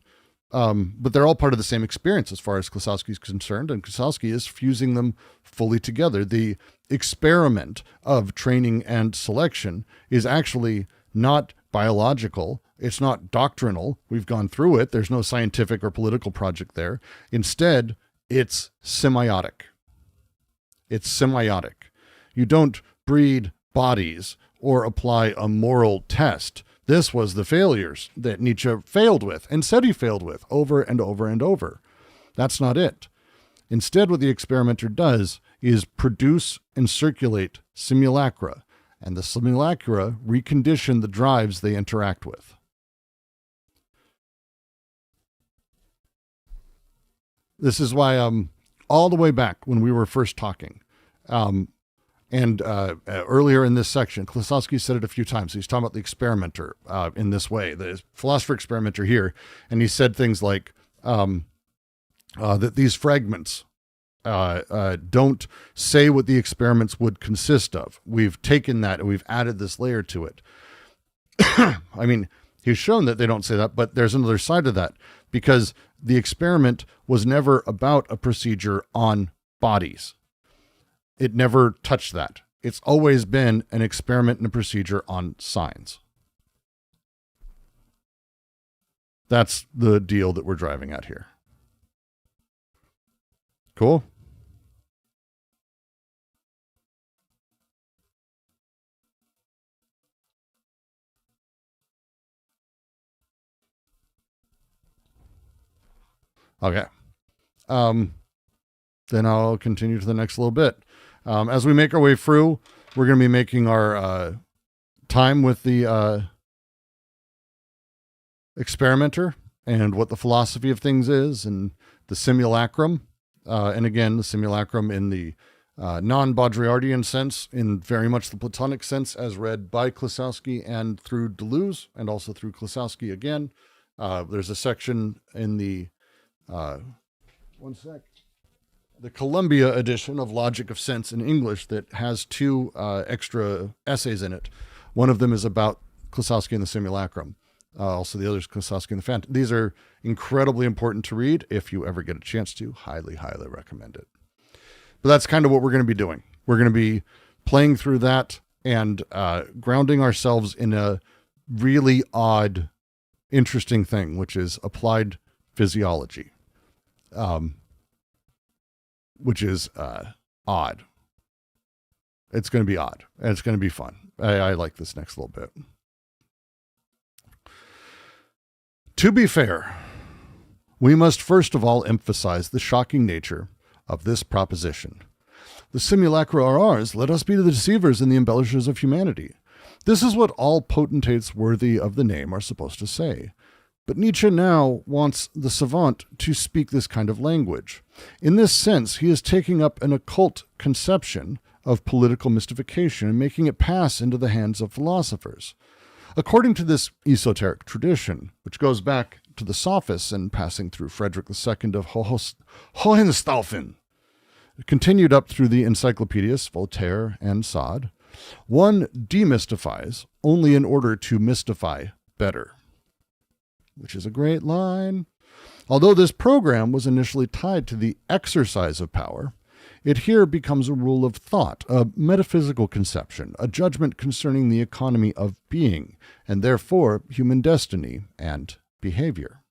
but they're all part of the same experience as far as Klossowski is concerned, and Klossowski is fusing them fully together. The experiment of training and selection is actually not biological. It's not doctrinal. We've gone through it. There's no scientific or political project there. Instead, it's semiotic. It's semiotic. You don't breed bodies or apply a moral test. This was the failures that Nietzsche failed with and said he failed with over and over and over. That's not it. Instead, what the experimenter does is produce and circulate simulacra, and the simulacra recondition the drives they interact with. This is why all the way back when we were first talking, and earlier in this section, Klossowski said it a few times. He's talking about the experimenter in this way, the philosopher experimenter here. And he said things like that these fragments don't say what the experiments would consist of. We've taken that and we've added this layer to it. I mean, he's shown that they don't say that, but there's another side of that, because the experiment was never about a procedure on bodies. It never touched that. It's always been an experiment and a procedure on signs. That's the deal that we're driving at here. Cool? Okay. Then I'll continue to the next little bit. As we make our way through, we're going to be making our time with the experimenter and what the philosophy of things is, and the simulacrum. And again, the simulacrum in the non-Baudrillardian sense, in very much the Platonic sense, as read by Klossowski and through Deleuze, and also through Klossowski again. There's a section in the the Columbia edition of Logic of Sense in English that has two extra essays in it. One of them is about Klossowski and the simulacrum. Also, the other is Klossowski and the phantom. These are incredibly important to read. If you ever get a chance to, highly, highly recommend it. But that's kind of what we're going to be doing. We're going to be playing through that and grounding ourselves in a really odd, interesting thing, which is applied physiology, which is odd. It's going to be odd, and it's going to be fun. I like this next little bit. To be fair, we must first of all emphasize the shocking nature of this proposition. The simulacra are ours, let us be the deceivers and the embellishers of humanity. This is what all potentates worthy of the name are supposed to say. But Nietzsche now wants the savant to speak this kind of language. In this sense, he is taking up an occult conception of political mystification and making it pass into the hands of philosophers. According to this esoteric tradition, which goes back to the Sophists and passing through Frederick II of Hohenstaufen, continued up through the encyclopedists Voltaire and Sade, one demystifies only in order to mystify better. Which is a great line. Although this program was initially tied to the exercise of power, it here becomes a rule of thought, a metaphysical conception, a judgment concerning the economy of being, and therefore human destiny and behavior.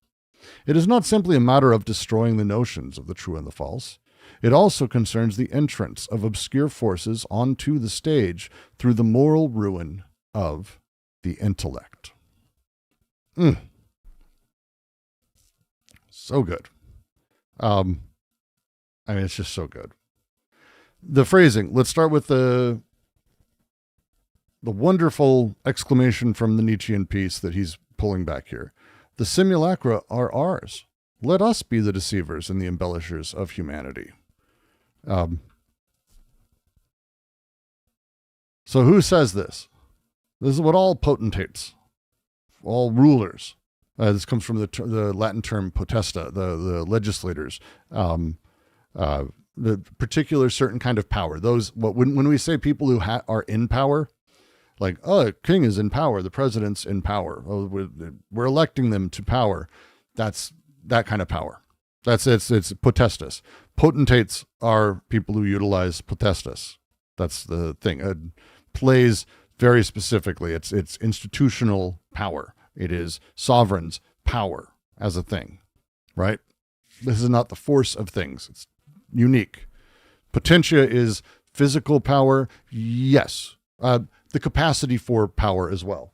It is not simply a matter of destroying the notions of the true and the false. It also concerns the entrance of obscure forces onto the stage through the moral ruin of the intellect. So good. I mean, it's just so good. The phrasing, let's start with the wonderful exclamation from the Nietzschean piece that he's pulling back here. The simulacra are ours. Let us be the deceivers and the embellishers of humanity. So who says this? This is what all potentates, all rulers. This comes from the Latin term potesta, the legislators, the particular certain kind of power. When we say people who are in power, like, oh, the king is in power, the president's in power, oh, we're electing them to power. That's that kind of power. It's potestas. Potentates are people who utilize potestas. That's the thing. It plays very specifically. It's institutional power. It is sovereign's power as a thing, right? This is not the force of things. It's unique. Potentia is physical power. Yes. The capacity for power as well.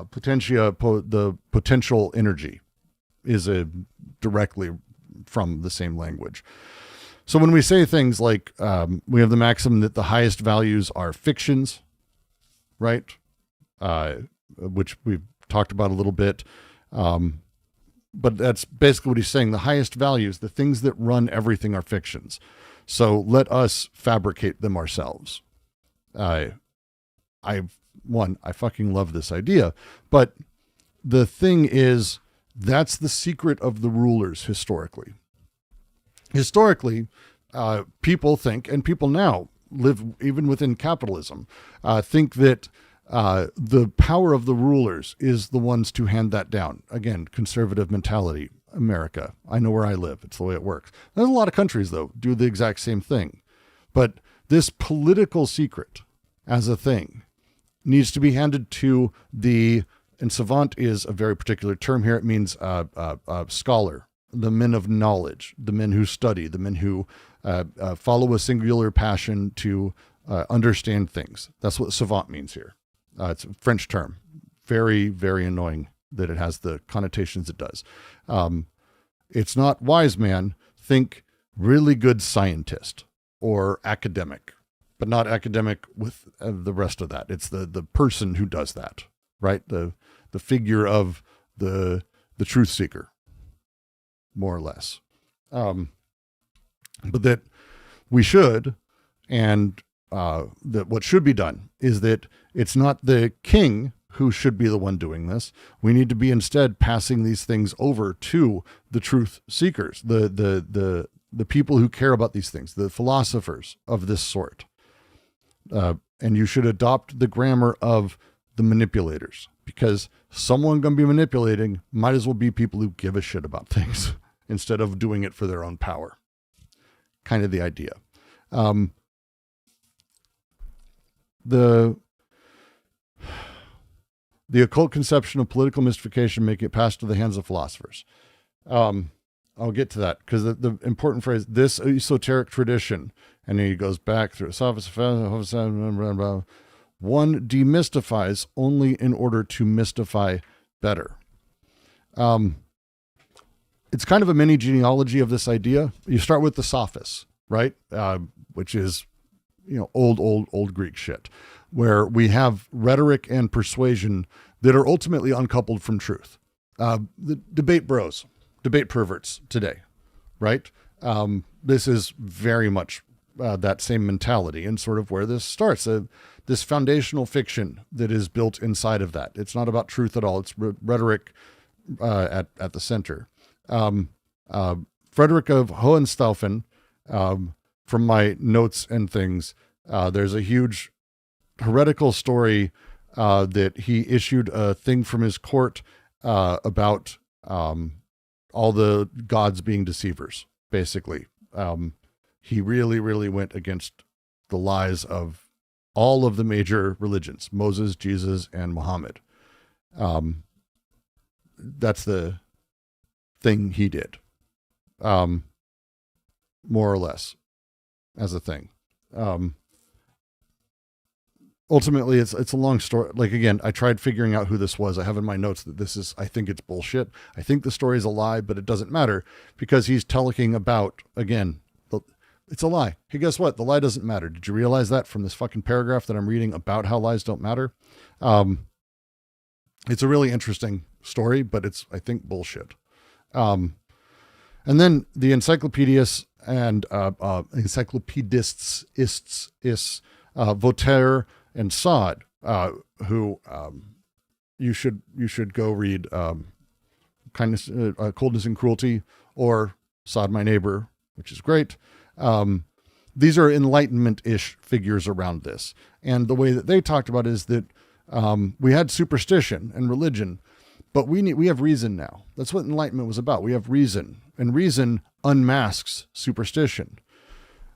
Potentia, the potential energy, is directly from the same language. So when we say things like, we have the maxim that the highest values are fictions, right? Which we've talked about a little bit. But that's basically what he's saying. The highest values, the things that run everything, are fictions. So let us fabricate them ourselves. I fucking love this idea. But the thing is, that's the secret of the rulers historically. Historically, people think, and people now live even within capitalism, think that the power of the rulers is the ones to hand that down. Again, conservative mentality, America. I know where I live. It's the way it works. There's a lot of countries, though, do the exact same thing. But this political secret as a thing needs to be handed to and savant is a very particular term here. It means scholar, the men of knowledge, the men who study, the men who follow a singular passion to understand things. That's what savant means here. It's a French term. Very, very annoying that it has the connotations it does. It's not wise man. Think really good scientist or academic, but not academic with the rest of that. It's the person who does that, right? The figure of the truth seeker, more or less. But that we should And that what should be done is that it's not the king who should be the one doing this. We need to be instead passing these things over to the truth seekers, the people who care about these things, the philosophers of this sort. And you should adopt the grammar of the manipulators, because someone going to be manipulating might as well be people who give a shit about things instead of doing it for their own power. Kind of the idea. The occult conception of political mystification making it pass to the hands of philosophers. I'll get to that, because the important phrase, this esoteric tradition, and he goes back through one demystifies only in order to mystify better. It's kind of a mini genealogy of this idea. You start with the sophists, right? Which is, old Greek shit, where we have rhetoric and persuasion that are ultimately uncoupled from truth. The debate bros, debate perverts today, right? This is very much that same mentality, and sort of where this starts, this foundational fiction that is built inside of that. It's not about truth at all. It's rhetoric at the center. Frederick of Hohenstaufen, from my notes and things, there's a huge heretical story that he issued a thing from his court about all the gods being deceivers, basically. He really, really went against the lies of all of the major religions, Moses, Jesus, and Muhammad. That's the thing he did, more or less, as a thing. Ultimately, it's a long story. Like, again, I tried figuring out who this was. I have in my notes that I think it's bullshit. I think the story is a lie, but it doesn't matter, because he's talking about, again, it's a lie. Hey, guess what? The lie doesn't matter. Did you realize that from this fucking paragraph that I'm reading about how lies don't matter? It's a really interesting story, but it's, I think, bullshit. And then the encyclopedists and encyclopedists, Voltaire and Sade, who you should go read Kindness, Coldness and Cruelty, or Sade, My Neighbor, which is great. These are Enlightenment-ish figures around this. And the way that they talked about it is that we had superstition and religion, but we have reason now. That's what Enlightenment was about. We have reason, and reason unmasks superstition.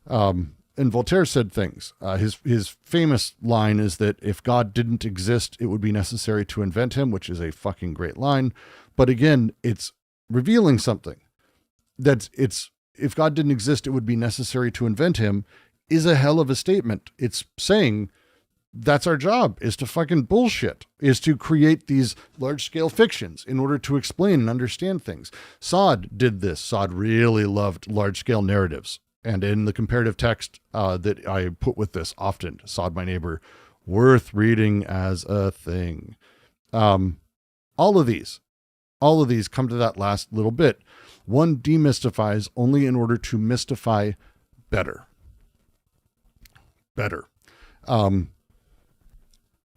And Voltaire said things. His famous line is that if God didn't exist, it would be necessary to invent him, which is a fucking great line. But again, it's revealing something. If God didn't exist, it would be necessary to invent him is a hell of a statement. It's saying that's our job, is to fucking bullshit, is to create these large-scale fictions in order to explain and understand things. Sade did this. Sade really loved large-scale narratives. And in the comparative text that I put with this often, Sade, My Neighbor, worth reading as a thing. All of these come to that last little bit. One demystifies only in order to mystify better.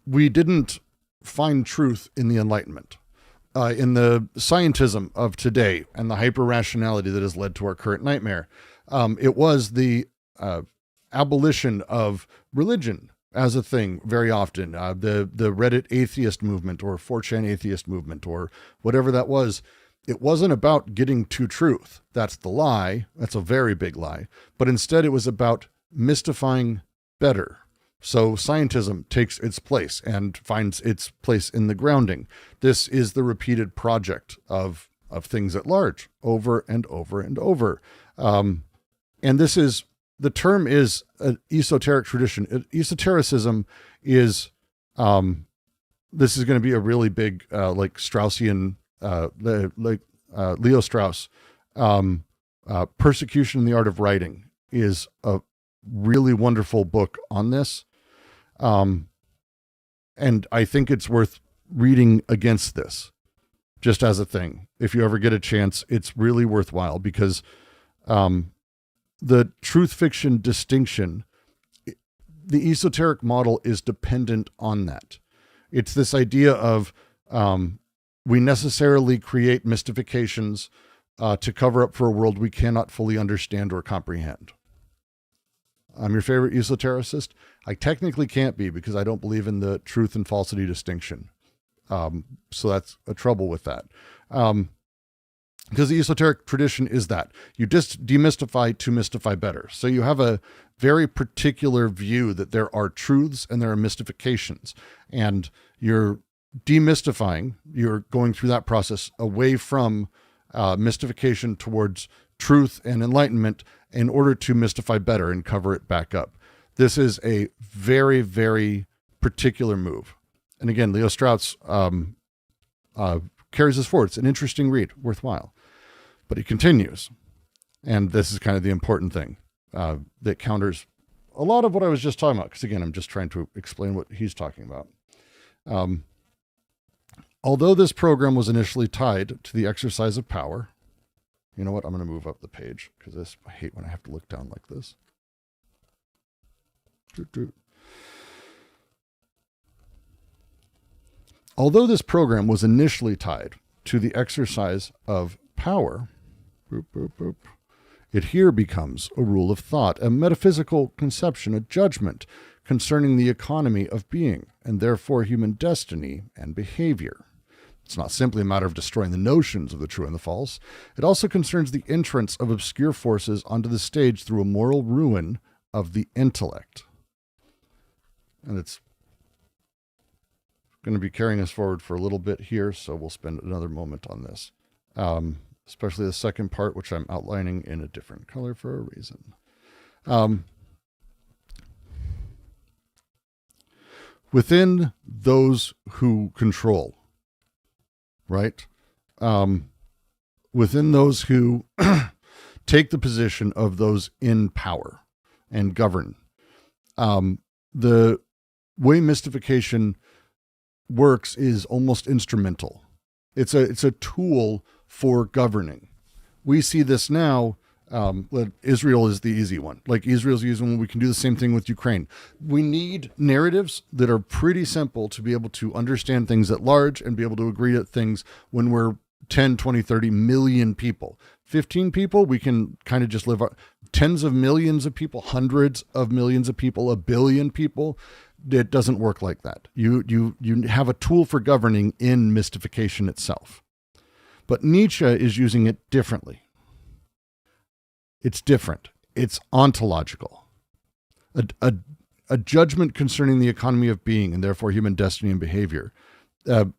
We didn't find truth in the Enlightenment. In the scientism of today and the hyper-rationality that has led to our current nightmare, it was the abolition of religion as a thing very often. The Reddit atheist movement, or 4chan atheist movement, or whatever that was. It wasn't about getting to truth. That's the lie. That's a very big lie. But instead, it was about mystifying better. So scientism takes its place and finds its place in the grounding. This is the repeated project of things at large, over and over and over. And this is, the term is an esoteric tradition. Esotericism is, this is going to be a really big, like Straussian, Leo Strauss, Persecution in the Art of Writing is a really wonderful book on this. And I think it's worth reading against this, just as a thing. If you ever get a chance, it's really worthwhile, because the truth fiction distinction the esoteric model is dependent on that. It's this idea of we necessarily create mystifications to cover up for a world we cannot fully understand or comprehend. I'm your favorite esotericist. I technically can't be because I don't believe in the truth and falsity distinction. So that's a trouble with that. Because the esoteric tradition is that you just demystify to mystify better. So you have a very particular view that there are truths and there are mystifications, and you're demystifying, you're going through that process away from mystification towards truth and enlightenment in order to mystify better and cover it back up. This is a very, very particular move. And again, Leo Strauss carries this forward. It's an interesting read, worthwhile. But he continues, and this is kind of the important thing that counters a lot of what I was just talking about, because again, I'm just trying to explain what he's talking about. Although this program was initially tied to the exercise of power, you know what? I'm going to move up the page, because I hate when I have to look down like this. Although this program was initially tied to the exercise of power, it here becomes a rule of thought, a metaphysical conception, a judgment concerning the economy of being, and therefore human destiny and behavior. It's not simply a matter of destroying the notions of the true and the false. It also concerns the entrance of obscure forces onto the stage through a moral ruin of the intellect. And it's going to be carrying us forward for a little bit here, so we'll spend another moment on this. Especially the second part, which I'm outlining in a different color for a reason. Within those who control, right? Within those who take the position of those in power and govern, the way mystification works is almost instrumental. It's a tool for governing. We see this now. Israel is the easy one. Like Israel's the easy one. We can do the same thing with Ukraine. We need narratives that are pretty simple to be able to understand things at large and be able to agree at things when we're 10, 20, 30 million people. 15 people, we can kind of just live. Tens of millions of people, hundreds of millions of people, a billion people. It doesn't work like that. You have a tool for governing in mystification itself. But Nietzsche is using it differently. It's different. It's ontological. A judgment concerning the economy of being and therefore human destiny and behavior. The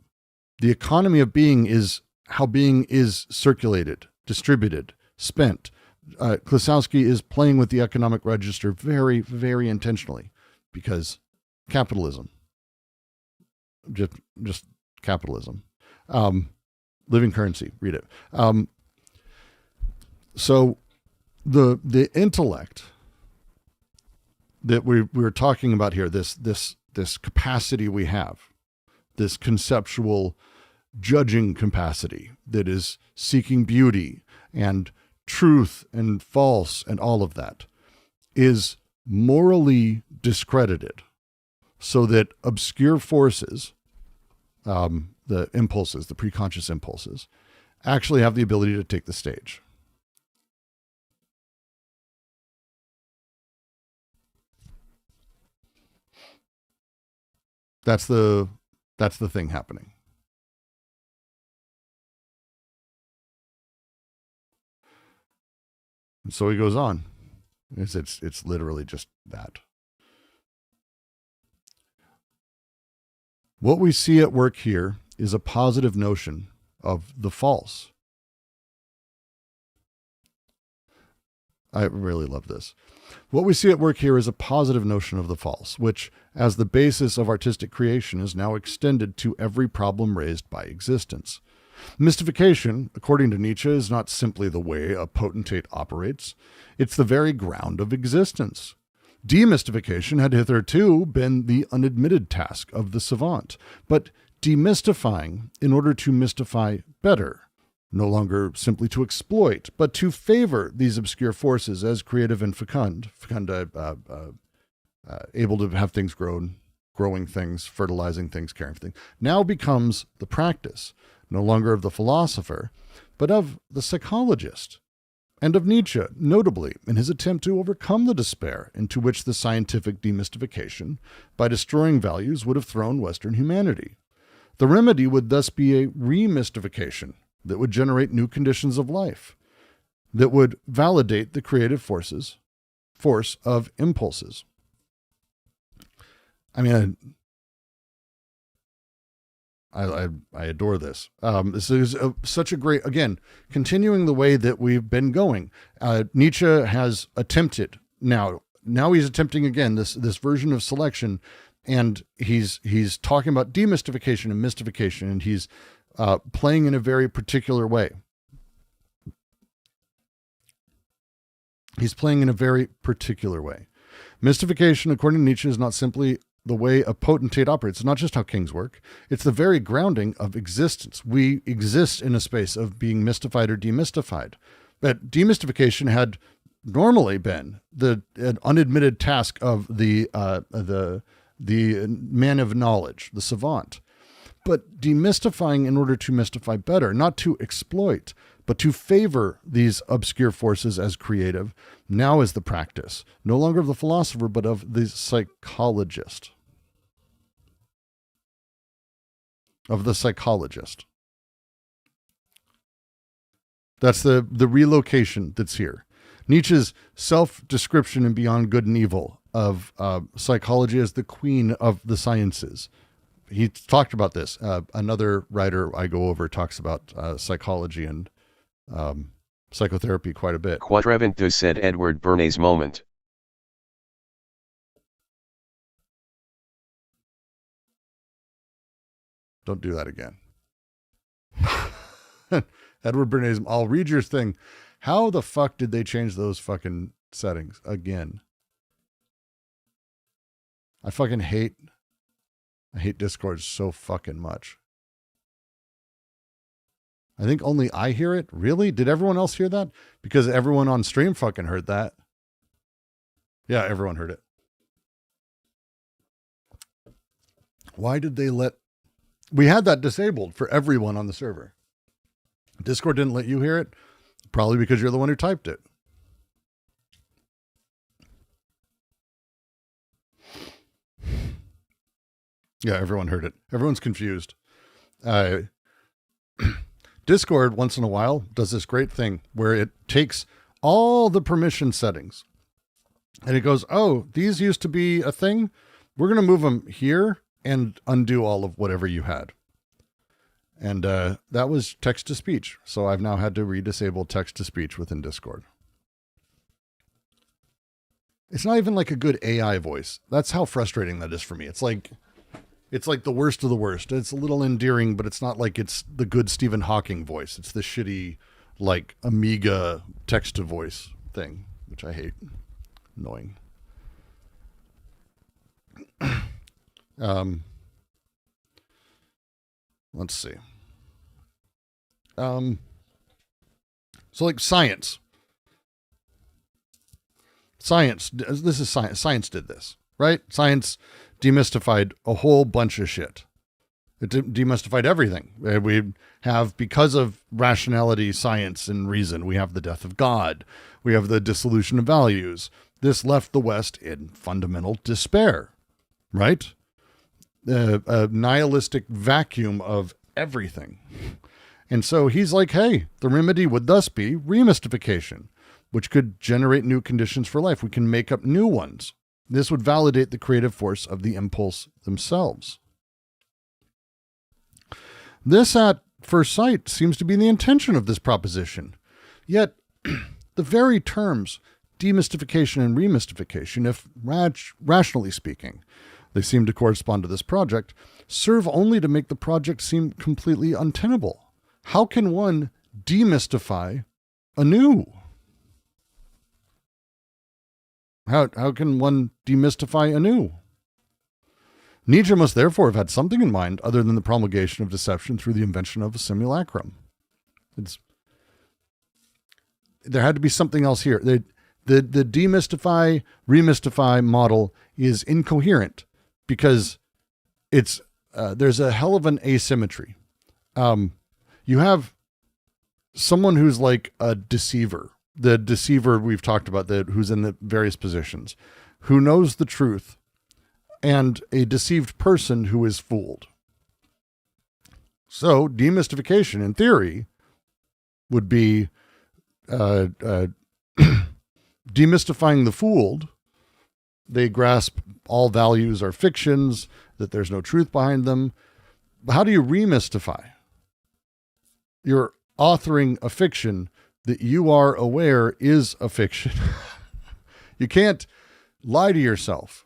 economy of being is how being is circulated, distributed, spent. Klossowski is playing with the economic register very, very intentionally because capitalism. Just capitalism. Living currency, read it. So the intellect that we're talking about here, this capacity we have, this conceptual judging capacity that is seeking beauty and truth and false and all of that, is morally discredited so that obscure forces, the impulses, the preconscious impulses, actually have the ability to take the stage. That's the thing happening. And so he goes on. It's literally just that. What we see at work here is a positive notion of the false. I really love this. What we see at work here is a positive notion of the false, which, as the basis of artistic creation, is now extended to every problem raised by existence. Mystification, according to Nietzsche, is not simply the way a potentate operates. It's the very ground of existence. Demystification had hitherto been the unadmitted task of the savant, but demystifying in order to mystify better, no longer simply to exploit, but to favor these obscure forces as creative and fecund, able to have things grown, growing things, fertilizing things, caring for things, now becomes the practice, no longer of the philosopher, but of the psychologist, and of Nietzsche, notably in his attempt to overcome the despair into which the scientific demystification, by destroying values, would have thrown Western humanity. The remedy would thus be a remystification that would generate new conditions of life, that would validate the creative force of impulses. I mean, I adore this. This is such a great, again, continuing the way that we've been going. Nietzsche has attempted now he's attempting again this version of selection, and he's talking about demystification and mystification, and he's playing in a very particular way. He's playing in a very particular way. Mystification, according to Nietzsche, is not simply the way a potentate operates. It's not just how kings work. It's the very grounding of existence. We exist in a space of being mystified or demystified. But demystification had normally been an unadmitted task of the man of knowledge, the savant. But demystifying in order to mystify better, not to exploit, but to favor these obscure forces as creative, now is the practice, no longer of the philosopher, but of the psychologist. That's the relocation that's here. Nietzsche's self-description in Beyond Good and Evil of psychology as the queen of the sciences. He talked about this. Another writer I go over talks about psychology and psychotherapy quite a bit. Quadrant de said Edward Bernays moment. Don't do that again. Edward Bernays, I'll read your thing. How the fuck did they change those fucking settings again? I hate Discord so fucking much. I think only I hear it. Really? Did everyone else hear that? Because everyone on stream fucking heard that. Yeah, everyone heard it. Why did they let... We had that disabled for everyone on the server. Discord didn't let you hear it. Probably because you're the one who typed it. Yeah, everyone heard it. Everyone's confused. Discord, once in a while, does this great thing where it takes all the permission settings and it goes, oh, these used to be a thing. We're going to move them here and undo all of whatever you had. And that was text to speech. So I've now had to redisable text to speech within Discord. It's not even like a good AI voice. That's how frustrating that is for me. It's like the worst of the worst. It's a little endearing, but it's not like it's the good Stephen Hawking voice. It's the shitty, like, Amiga text to voice thing, which I hate. Annoying. Let's see. So like science. This is science. Science did this, right? Science demystified a whole bunch of shit. It demystified everything. We have, because of rationality, science, and reason, we have the death of God. We have the dissolution of values. This left the West in fundamental despair, right? A nihilistic vacuum of everything. And so he's like, hey, the remedy would thus be remystification, which could generate new conditions for life. We can make up new ones. This would validate the creative force of the impulse themselves. This, at first sight, seems to be the intention of this proposition. Yet, the very terms demystification and remystification, if rationally speaking, they seem to correspond to this project, serve only to make the project seem completely untenable. How can one demystify anew? How can one demystify anew? Nietzsche must therefore have had something in mind other than the promulgation of deception through the invention of a simulacrum. There had to be something else here. The demystify, remystify model is incoherent because it's there's a hell of an asymmetry. You have someone who's like a deceiver, the deceiver we've talked about, who's in the various positions, who knows the truth, and a deceived person who is fooled. So demystification, in theory, would be demystifying the fooled. They grasp all values are fictions, that there's no truth behind them. But how do you remystify? You're authoring a fiction that you are aware is a fiction. You can't lie to yourself.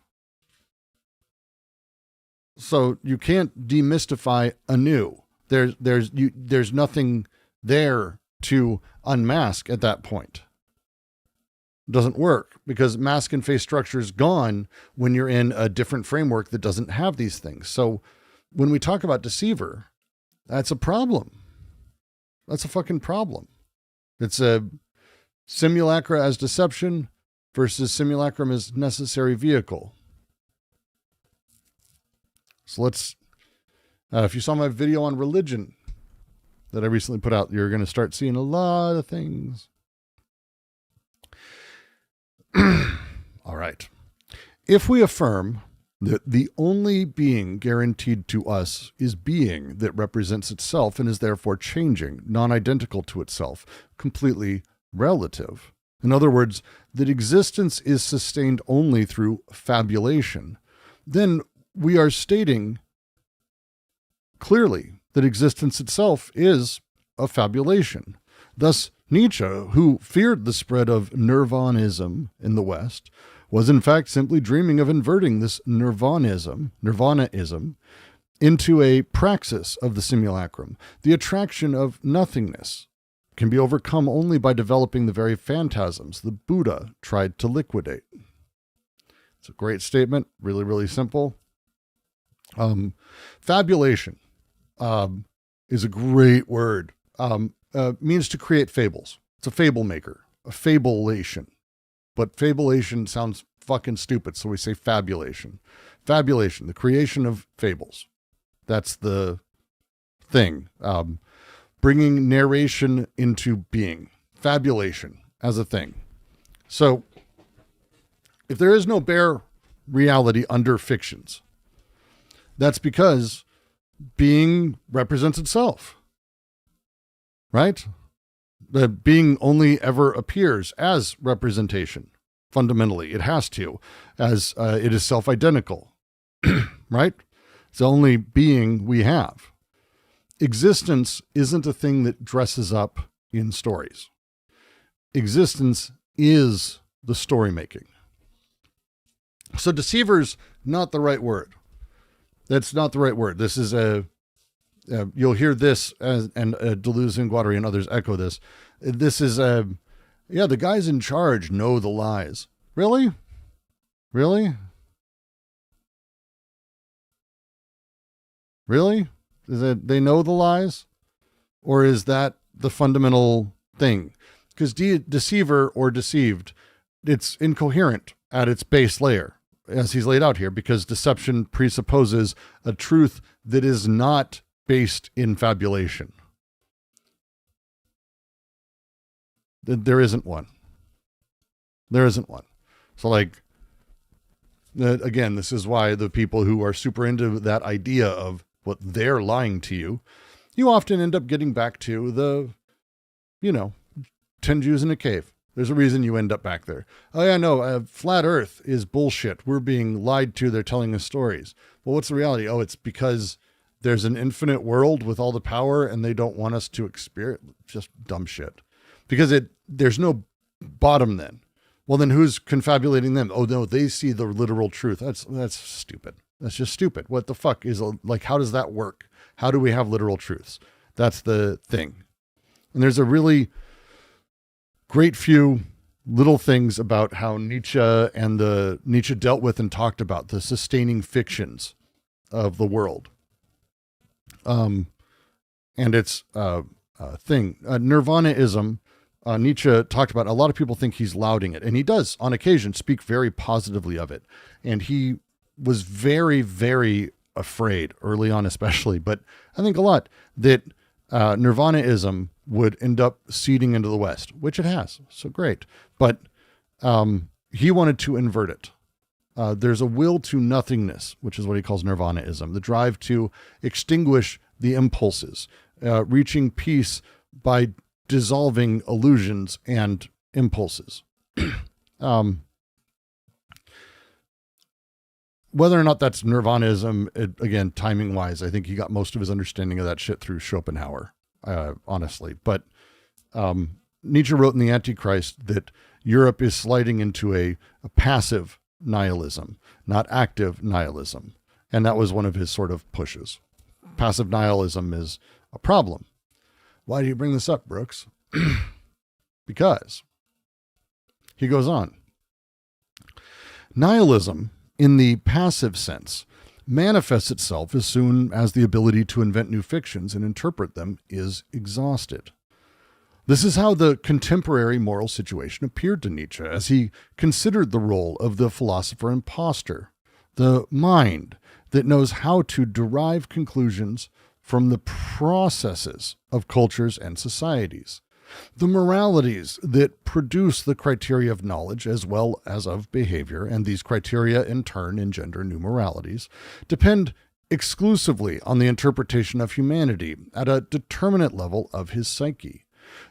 So you can't demystify anew. There's nothing there to unmask at that point. It doesn't work because mask and face structure is gone when you're in a different framework that doesn't have these things. So when we talk about deceiver, that's a problem. That's a fucking problem. It's a simulacra as deception versus simulacrum as necessary vehicle. So let's, if you saw my video on religion that I recently put out, you're going to start seeing a lot of things. All right. If we affirm that the only being guaranteed to us is being that represents itself and is therefore changing, non-identical to itself, completely relative. In other words, that existence is sustained only through fabulation, then we are stating clearly that existence itself is a fabulation. Thus, Nietzsche, who feared the spread of nirvanism in the West, was in fact simply dreaming of inverting this nirvanaism into a praxis of the simulacrum. The attraction of nothingness can be overcome only by developing the very phantasms the Buddha tried to liquidate. It's a great statement, really, really simple. Fabulation is a great word. Means to create fables. It's a fable maker, a fabulation. But fabulation sounds fucking stupid, so we say fabulation. Fabulation, the creation of fables. That's the thing. Bringing narration into being. Fabulation as a thing. So, if there is no bare reality under fictions, that's because being represents itself. Right? The being only ever appears as representation. Fundamentally, it has to, as it is self-identical. Right? It's the only being we have. Existence isn't a thing that dresses up in stories. Existence is the story making. So deceiver's not the right word. That's not the right word. This is you'll hear this and Deleuze and Guattari and others echo this. This is the guys in charge know the lies. Really? Really? Really? Is it they know the lies? Or is that the fundamental thing? Because deceiver or deceived, it's incoherent at its base layer, as he's laid out here, because deception presupposes a truth that is not based in fabulation. There isn't one. There isn't one. So again, this is why the people who are super into that idea of what they're lying to you, you often end up getting back to the, 10 Jews in a cave. There's a reason you end up back there. Oh yeah, no, flat earth is bullshit. We're being lied to. They're telling us stories. Well, what's the reality? Oh, it's because there's an infinite world with all the power and they don't want us to experience just dumb shit. Because there's no bottom then. Well, then who's confabulating them? Oh no, they see the literal truth. That's stupid. That's just stupid. What the fuck is how does that work? How do we have literal truths? That's the thing. And there's a really great few little things about how Nietzsche dealt with and talked about the sustaining fictions of the world. And it's thing. Nirvanaism Nietzsche talked about, a lot of people think he's lauding it, and he does on occasion speak very positively of it. And he was very, very afraid early on, especially, but I think a lot, that Nirvanaism would end up seeding into the West, which it has. So great. But he wanted to invert it. There's a will to nothingness, which is what he calls Nirvanaism, the drive to extinguish the impulses, reaching peace by dissolving illusions and impulses. Whether or not that's Nirvanaism, again, timing wise, I think he got most of his understanding of that shit through Schopenhauer, honestly. But Nietzsche wrote in The Antichrist that Europe is sliding into a passive nihilism, not active nihilism. And that was one of his sort of pushes. Passive nihilism is a problem. Why do you bring this up, Brooks? Because he goes on. Nihilism, in the passive sense, manifests itself as soon as the ability to invent new fictions and interpret them is exhausted. This is how the contemporary moral situation appeared to Nietzsche as he considered the role of the philosopher impostor, the mind that knows how to derive conclusions from the processes of cultures and societies, the moralities that produce the criteria of knowledge as well as of behavior, and these criteria in turn engender new moralities, depend exclusively on the interpretation of humanity at a determinate level of his psyche.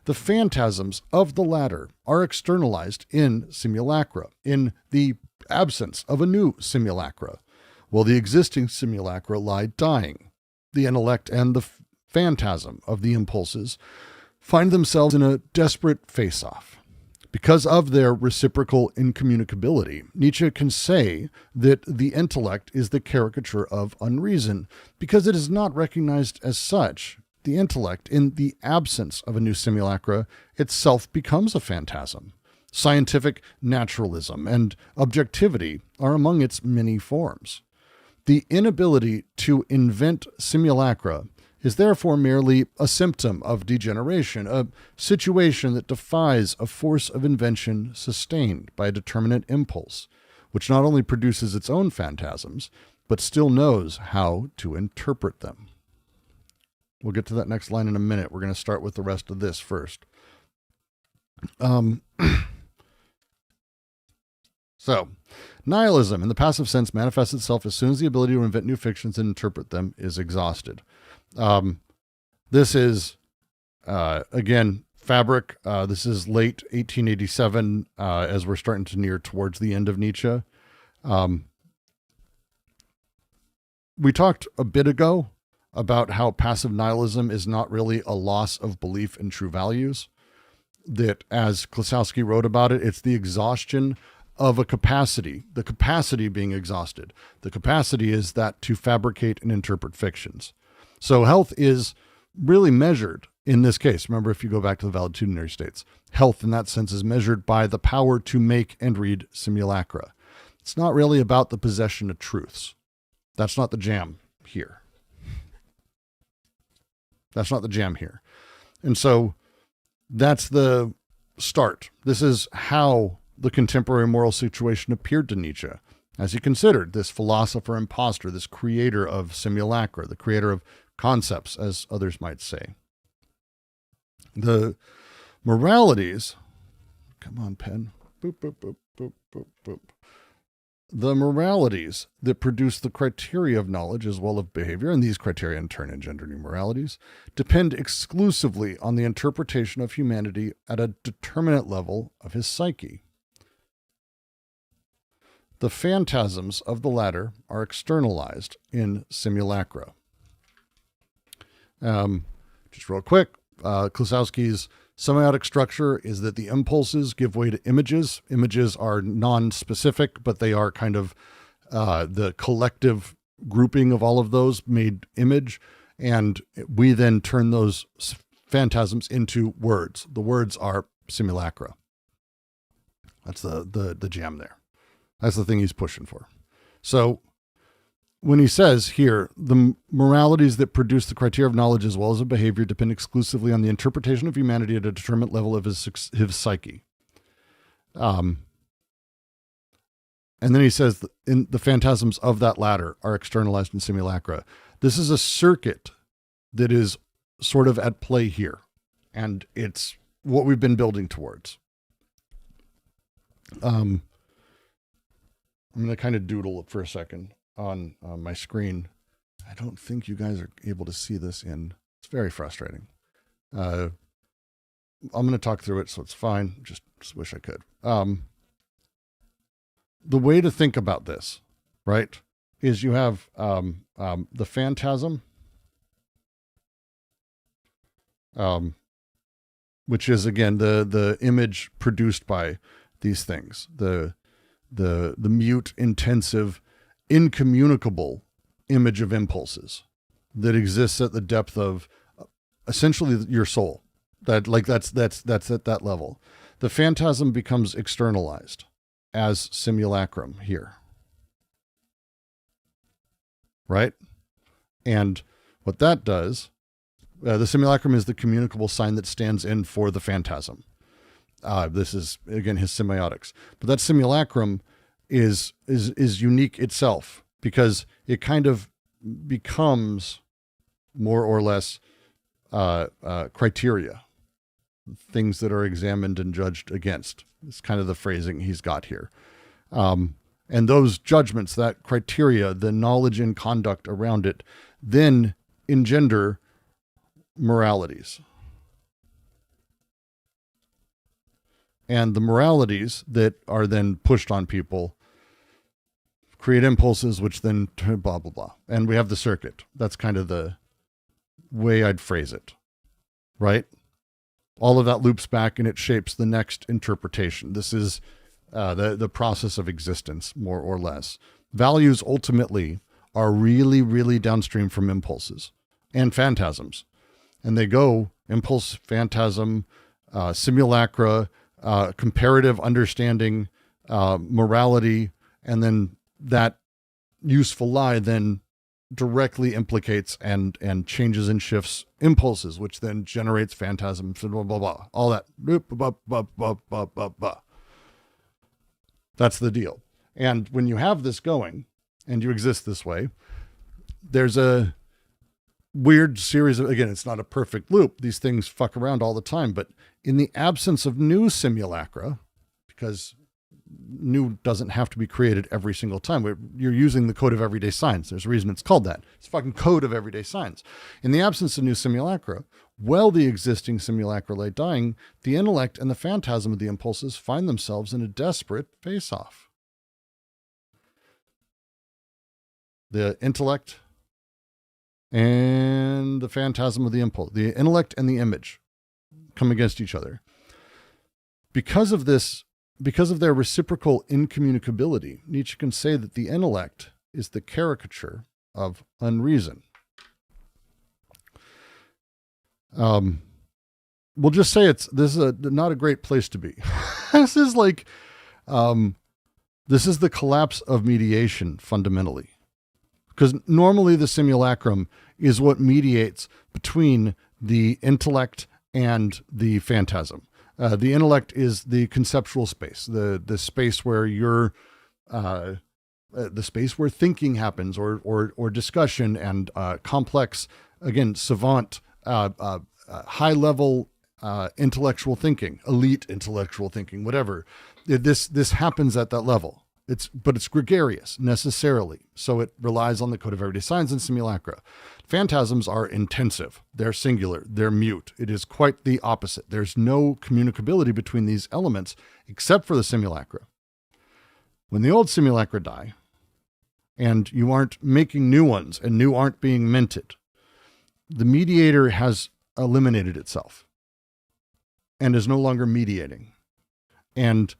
The phantasms of the latter are externalized in simulacra, in the absence of a new simulacra, while the existing simulacra lie dying. The intellect and the phantasm of the impulses find themselves in a desperate face-off. Because of their reciprocal incommunicability, Nietzsche can say that the intellect is the caricature of unreason, because it is not recognized as such. The intellect, in the absence of a new simulacra, itself becomes a phantasm. Scientific naturalism and objectivity are among its many forms. The inability to invent simulacra is therefore merely a symptom of degeneration, a situation that defies a force of invention sustained by a determinate impulse, which not only produces its own phantasms, but still knows how to interpret them. We'll get to that next line in a minute. We're going to start with the rest of this first. So, nihilism, in the passive sense, manifests itself as soon as the ability to invent new fictions and interpret them is exhausted. This is, again, Fabric. This is late 1887, as we're starting to near towards the end of Nietzsche. We talked a bit ago about how passive nihilism is not really a loss of belief in true values. That, as Klossowski wrote about it, it's the exhaustion of a capacity, the capacity being exhausted. The capacity is that to fabricate and interpret fictions. So health is really measured in this case. Remember, if you go back to the valetudinary states, health in that sense is measured by the power to make and read simulacra. It's not really about the possession of truths. That's not the jam here. That's not the jam here. And so that's the start. This is how the contemporary moral situation appeared to Nietzsche as he considered this philosopher impostor, this creator of simulacra, the creator of concepts, as others might say. The moralities, come on, pen, boop, boop, boop, boop, boop, boop. The moralities that produce the criteria of knowledge as well as behavior, and these criteria in turn engender new moralities, depend exclusively on the interpretation of humanity at a determinate level of his psyche. The phantasms of the latter are externalized in simulacra. Just real quick, Klossowski's semiotic structure is that the impulses give way to images. Images are non-specific, but they are kind of the collective grouping of all of those made image. And we then turn those phantasms into words. The words are simulacra. That's the jam there. That's the thing he's pushing for. So when he says here, the moralities that produce the criteria of knowledge as well as of behavior depend exclusively on the interpretation of humanity at a determined level of his psyche. And then he says, in the phantasms of that latter are externalized in simulacra. This is a circuit that is sort of at play here, and it's what we've been building towards. I'm going to kind of doodle it for a second on my screen. I don't think you guys are able to see this it's very frustrating. I'm going to talk through it, so it's fine. Just wish I could. The way to think about this, right, is you have the phantasm, which is, again, the image produced by these things, the mute, intensive, incommunicable image of impulses that exists at the depth of essentially your soul. That's at that level. The phantasm becomes externalized as simulacrum here. Right? And what that does, the simulacrum is the communicable sign that stands in for the phantasm. This is, again, his semiotics. But that simulacrum is unique itself because it kind of becomes more or less criteria, things that are examined and judged against. It's kind of the phrasing he's got here. And those judgments, that criteria, the knowledge and conduct around it, then engender moralities. And the moralities that are then pushed on people create impulses, which then blah, blah, blah. And we have the circuit. That's kind of the way I'd phrase it, right? All of that loops back and it shapes the next interpretation. This is the process of existence, more or less. Values ultimately are really, really downstream from impulses and phantasms. And they go impulse, phantasm, simulacra, comparative understanding, morality, and then that useful lie then directly implicates and changes and shifts impulses, which then generates phantasms, blah, blah, blah, all that. Blah, blah, blah, blah, blah, blah. That's the deal. And when you have this going and you exist this way, there's a weird series of, again, it's not a perfect loop. These things fuck around all the time, but in the absence of new simulacra, because new doesn't have to be created every single time. You're using the code of everyday signs. There's a reason it's called that. It's fucking code of everyday signs. In the absence of new simulacra, while the existing simulacra lay dying, the intellect and the phantasm of the impulses find themselves in a desperate face-off. The intellect and the phantasm of the impulse, the intellect and the image come against each other. Because of their reciprocal incommunicability, Nietzsche can say that the intellect is the caricature of unreason. We'll just say this is not a great place to be. This is like, this is the collapse of mediation fundamentally. Because normally the simulacrum is what mediates between the intellect and the phantasm. The intellect is the conceptual space, the space where the space where thinking happens, or discussion and complex, again, savant, high level intellectual thinking, elite intellectual thinking, whatever. This happens at that level. But it's gregarious necessarily. So it relies on the code of everyday signs and simulacra. Phantasms are intensive. They're singular. They're mute. It is quite the opposite. There's no communicability between these elements except for the simulacra. When the old simulacra die and you aren't making new ones and new aren't being minted, the mediator has eliminated itself and is no longer mediating. And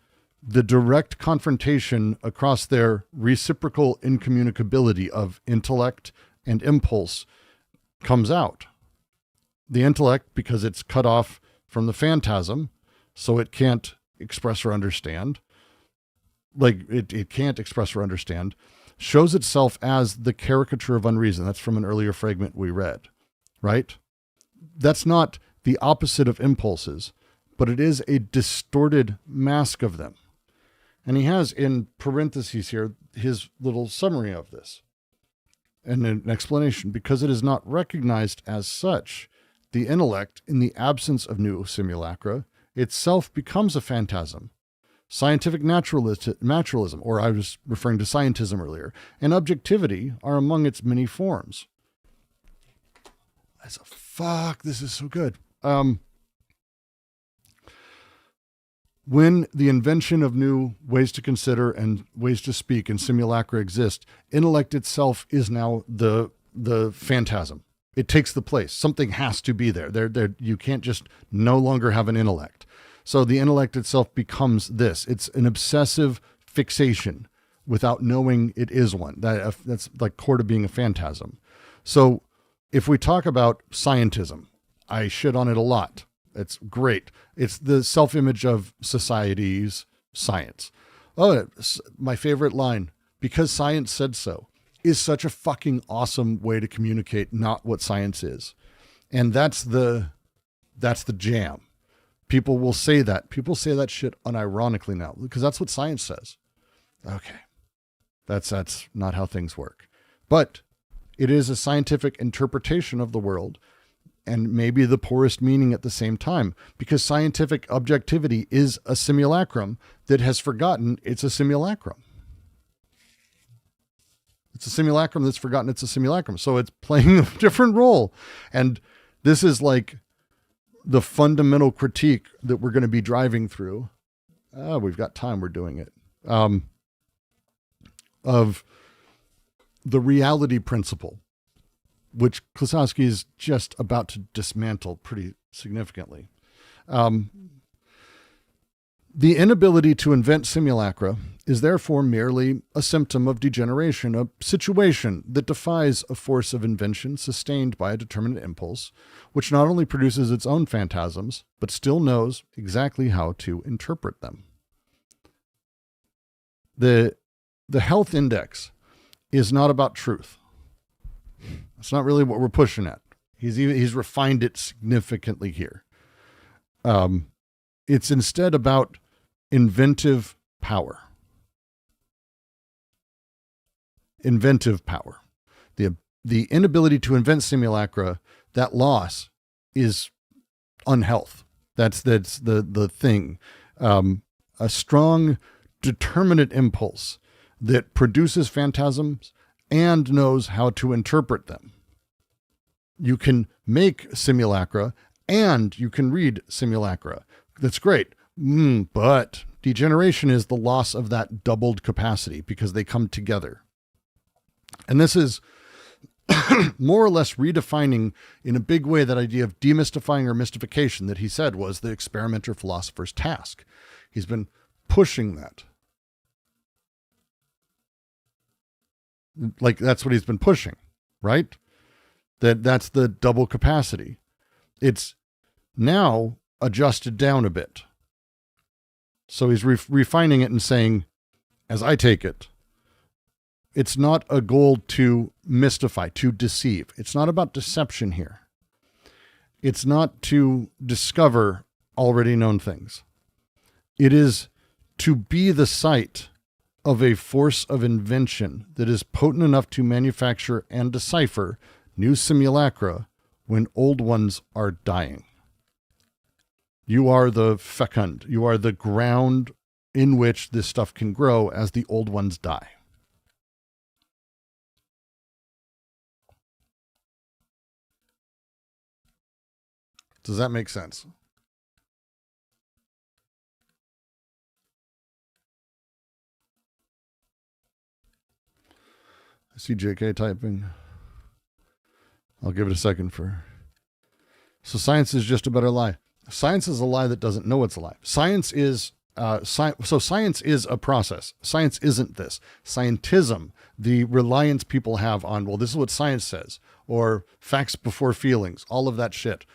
the direct confrontation across their reciprocal incommunicability of intellect and impulse comes out. The intellect, because it's cut off from the phantasm, so it can't express or understand. like it can't express or understand, shows itself as the caricature of unreason. That's from an earlier fragment we read, right? That's not the opposite of impulses, but it is a distorted mask of them. And he has in parentheses here his little summary of this and an explanation. Because it is not recognized as such, the intellect, in the absence of new simulacra, itself becomes a phantasm. Scientific naturalism, or I was referring to scientism earlier, and objectivity are among its many forms. This is so good. When the invention of new ways to consider and ways to speak and simulacra exist, intellect itself is now the phantasm. It takes the place. Something has to be there. You can't just no longer have an intellect. So the intellect itself becomes this. It's an obsessive fixation without knowing it is one. That's like core to being a phantasm. So if we talk about scientism, I shit on it a lot. It's great. It's the self-image of society's science. Oh, my favorite line, because science said so, is such a fucking awesome way to communicate not what science is. And that's the jam. People will say that. People say that shit unironically now because that's what science says. Okay. That's not how things work. But it is a scientific interpretation of the world, and maybe the poorest meaning at the same time, because scientific objectivity is a simulacrum that has forgotten it's a simulacrum. It's a simulacrum that's forgotten it's a simulacrum. So it's playing a different role. And this is like the fundamental critique that we're going to be driving through. We've got time. We're doing it. Of the reality principle, which Klossowski is just about to dismantle pretty significantly. The inability to invent simulacra is therefore merely a symptom of degeneration, a situation that defies a force of invention sustained by a determinate impulse, which not only produces its own phantasms, but still knows exactly how to interpret them. The health index is not about truth. That's not really what we're pushing at. He's refined it significantly here. It's instead about inventive power. Inventive power. The inability to invent simulacra, that loss is unhealth. That's the thing. A strong, determinate impulse that produces phantasms and knows how to interpret them. You can make simulacra and you can read simulacra. That's great. But degeneration is the loss of that doubled capacity because they come together. And this is more or less redefining in a big way that idea of demystifying or mystification that he said was the experimenter philosopher's task. He's been pushing that. Like that's what he's been pushing, right? That's the double capacity. It's now adjusted down a bit. So he's refining it and saying, as I take it, it's not a goal to mystify, to deceive. It's not about deception here. It's not to discover already known things. It is to be the site of a force of invention that is potent enough to manufacture and decipher new simulacra when old ones are dying. You are the fecund. You are the ground in which this stuff can grow as the old ones die. Does that make sense? I see JK typing. I'll give it a second for... So science is just a better lie. Science is a lie that doesn't know it's a lie. Science is... So science is a process. Science isn't this. Scientism, the reliance people have on, well, this is what science says, or facts before feelings, all of that shit.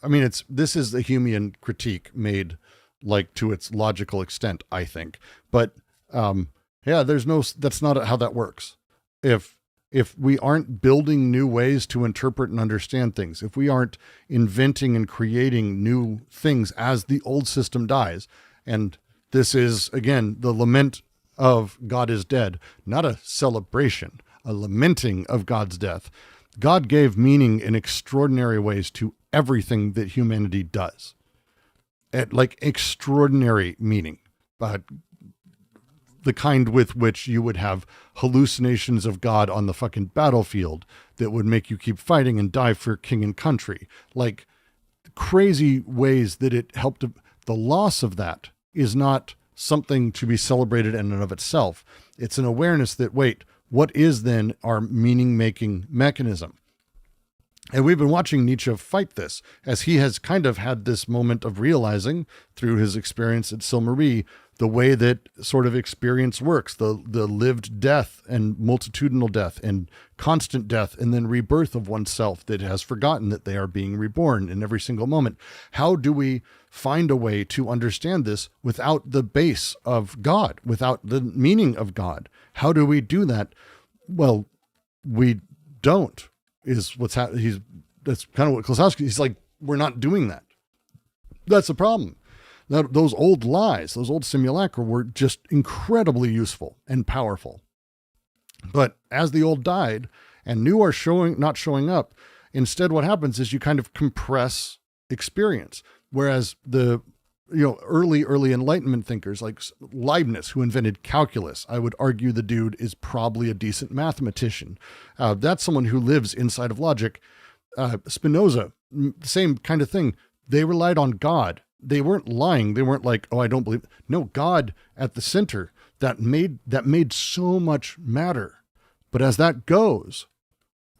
I mean, this is the Humean critique made like to its logical extent, I think. But That's not how that works. If we aren't building new ways to interpret and understand things, if we aren't inventing and creating new things as the old system dies, and this is, again, the lament of God is dead, not a celebration, a lamenting of God's death. God gave meaning in extraordinary ways to everything that humanity does. Like extraordinary meaning. The kind with which you would have hallucinations of God on the fucking battlefield that would make you keep fighting and die for king and country. Like crazy ways that it helped. The loss of that is not something to be celebrated in and of itself. It's an awareness that, wait, what is then our meaning-making mechanism? And we've been watching Nietzsche fight this, as he has kind of had this moment of realizing through his experience at Silmarie, the way that sort of experience works, the lived death and multitudinal death and constant death and then rebirth of oneself that has forgotten that they are being reborn in every single moment. How do we find a way to understand this without the base of God, without the meaning of God? How do we do that? Well, we don't. Is what's happening. That's kind of what Klossowski, he's like, we're not doing that. That's the problem. Now, those old lies, those old simulacra were just incredibly useful and powerful. But as the old died and new are not showing up, instead what happens is you kind of compress experience. Whereas the early Enlightenment thinkers like Leibniz, who invented calculus, I would argue the dude is probably a decent mathematician. That's someone who lives inside of logic. Spinoza, same kind of thing. They relied on God. They weren't lying. They weren't like, oh, I don't believe. No, God at the center that made so much matter. But as that goes,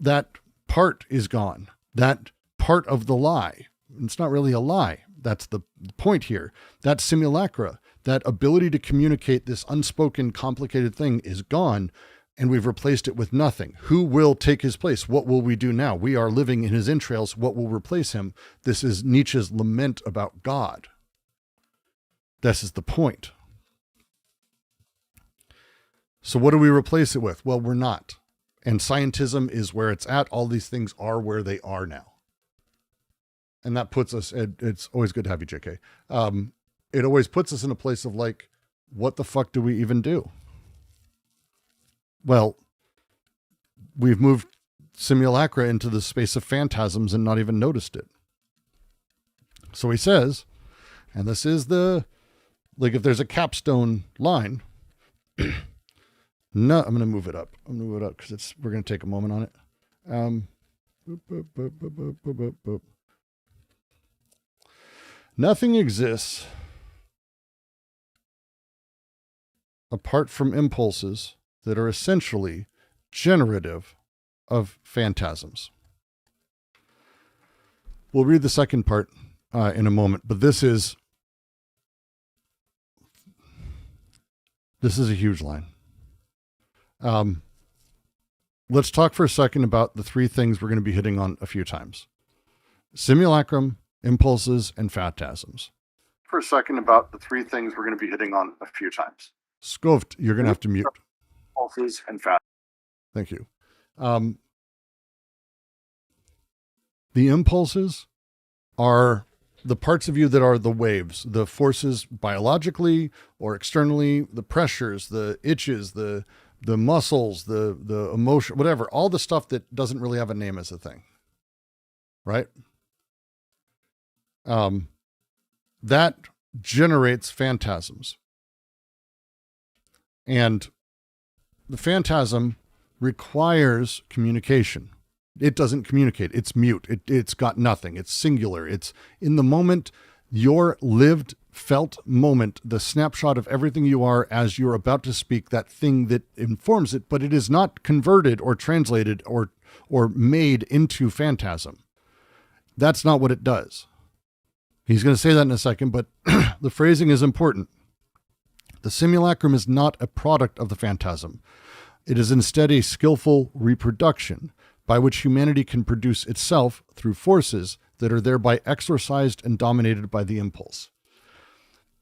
that part is gone. That part of the lie. It's not really a lie. That's the point here. That simulacra, that ability to communicate this unspoken, complicated thing is gone, and we've replaced it with nothing. Who will take his place? What will we do now? We are living in his entrails. What will replace him? This is Nietzsche's lament about God. This is the point. So what do we replace it with? Well, we're not. And scientism is where it's at. All these things are where they are now. And that puts us, it's always good to have you, JK. It always puts us in a place of like, what the fuck do we even do? Well, we've moved simulacra into the space of phantasms and not even noticed it. So he says, and this is like if there's a capstone line, no, I'm going to move it up. I'm going to move it up because we're going to take a moment on it. Nothing exists apart from impulses that are essentially generative of phantasms. We'll read the second part in a moment, but this is a huge line. Let's talk for a second about the three things we're going to be hitting on a few times. Simulacrum, impulses, and phantasms. For a second about the three things we're going to be hitting on a few times. Scoft, you're going to have to mute. Impulses and phantasms. Thank you. The impulses are the parts of you that are the waves, the forces biologically or externally, the pressures, the itches, the muscles, the emotion, whatever, all the stuff that doesn't really have a name as a thing. Right? That generates phantasms. And the phantasm requires communication. It doesn't communicate. It's mute. It's got nothing. It's singular. It's in the moment, your lived, felt moment, the snapshot of everything you are as you're about to speak, that thing that informs it, but it is not converted or translated or made into phantasm. That's not what it does. He's going to say that in a second, but the phrasing is important. The simulacrum is not a product of the phantasm. It is instead a skillful reproduction by which humanity can produce itself through forces that are thereby exorcised and dominated by the impulse.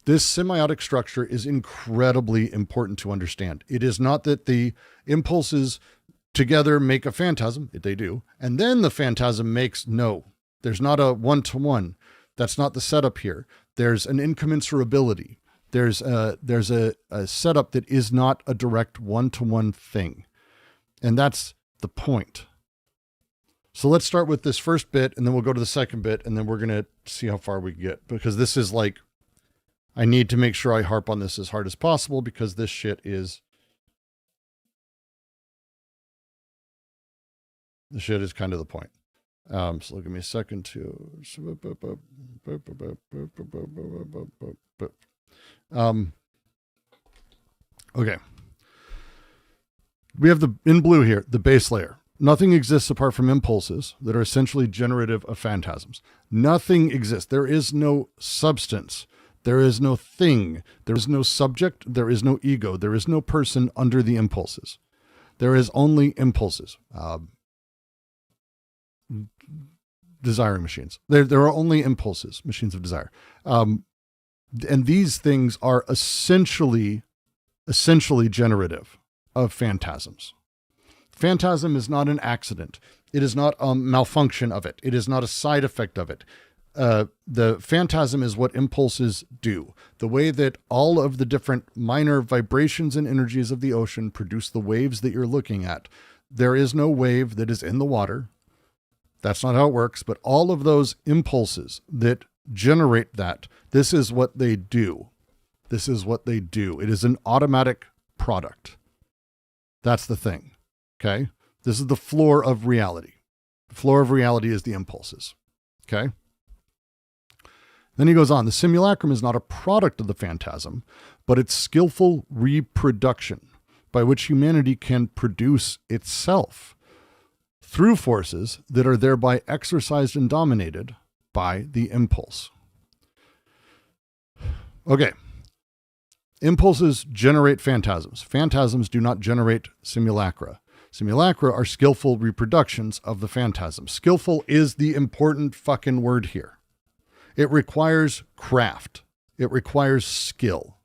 This semiotic structure is incredibly important to understand. It is not that the impulses together make a phantasm, they do, and then the phantasm makes, no. There's not a one-to-one. That's not the setup here. There's an incommensurability. There's a setup that is not a direct one-to-one thing. And that's the point. So let's start with this first bit, and then we'll go to the second bit, and then we're going to see how far we get. Because this is like, I need to make sure I harp on this as hard as possible, because this shit is... The shit is kind of the point. So give me a second to... Okay. We have in blue here, the base layer. Nothing exists apart from impulses that are essentially generative of phantasms. Nothing exists. There is no substance. There is no thing. There is no subject. There is no ego. There is no person under the impulses. There is only impulses. Desiring machines. There are only impulses, machines of desire. And these things are essentially generative of phantasms. Phantasm is not an accident. It is not a malfunction of it. It is not a side effect of it. The phantasm is what impulses do. The way that all of the different minor vibrations and energies of the ocean produce the waves that you're looking at. There is no wave that is in the water. That's not how it works, but all of those impulses that generate that, this is what they do. This is what they do. It is an automatic product. That's the thing. Okay? This is the floor of reality. The floor of reality is the impulses. Okay? Then he goes on, the simulacrum is not a product of the phantasm, but its skillful reproduction by which humanity can produce itself through forces that are thereby exercised and dominated by the impulse. Okay. Impulses generate phantasms. Phantasms do not generate simulacra. Simulacra are skillful reproductions of the phantasm. Skillful is the important fucking word here. It requires craft. It requires skill.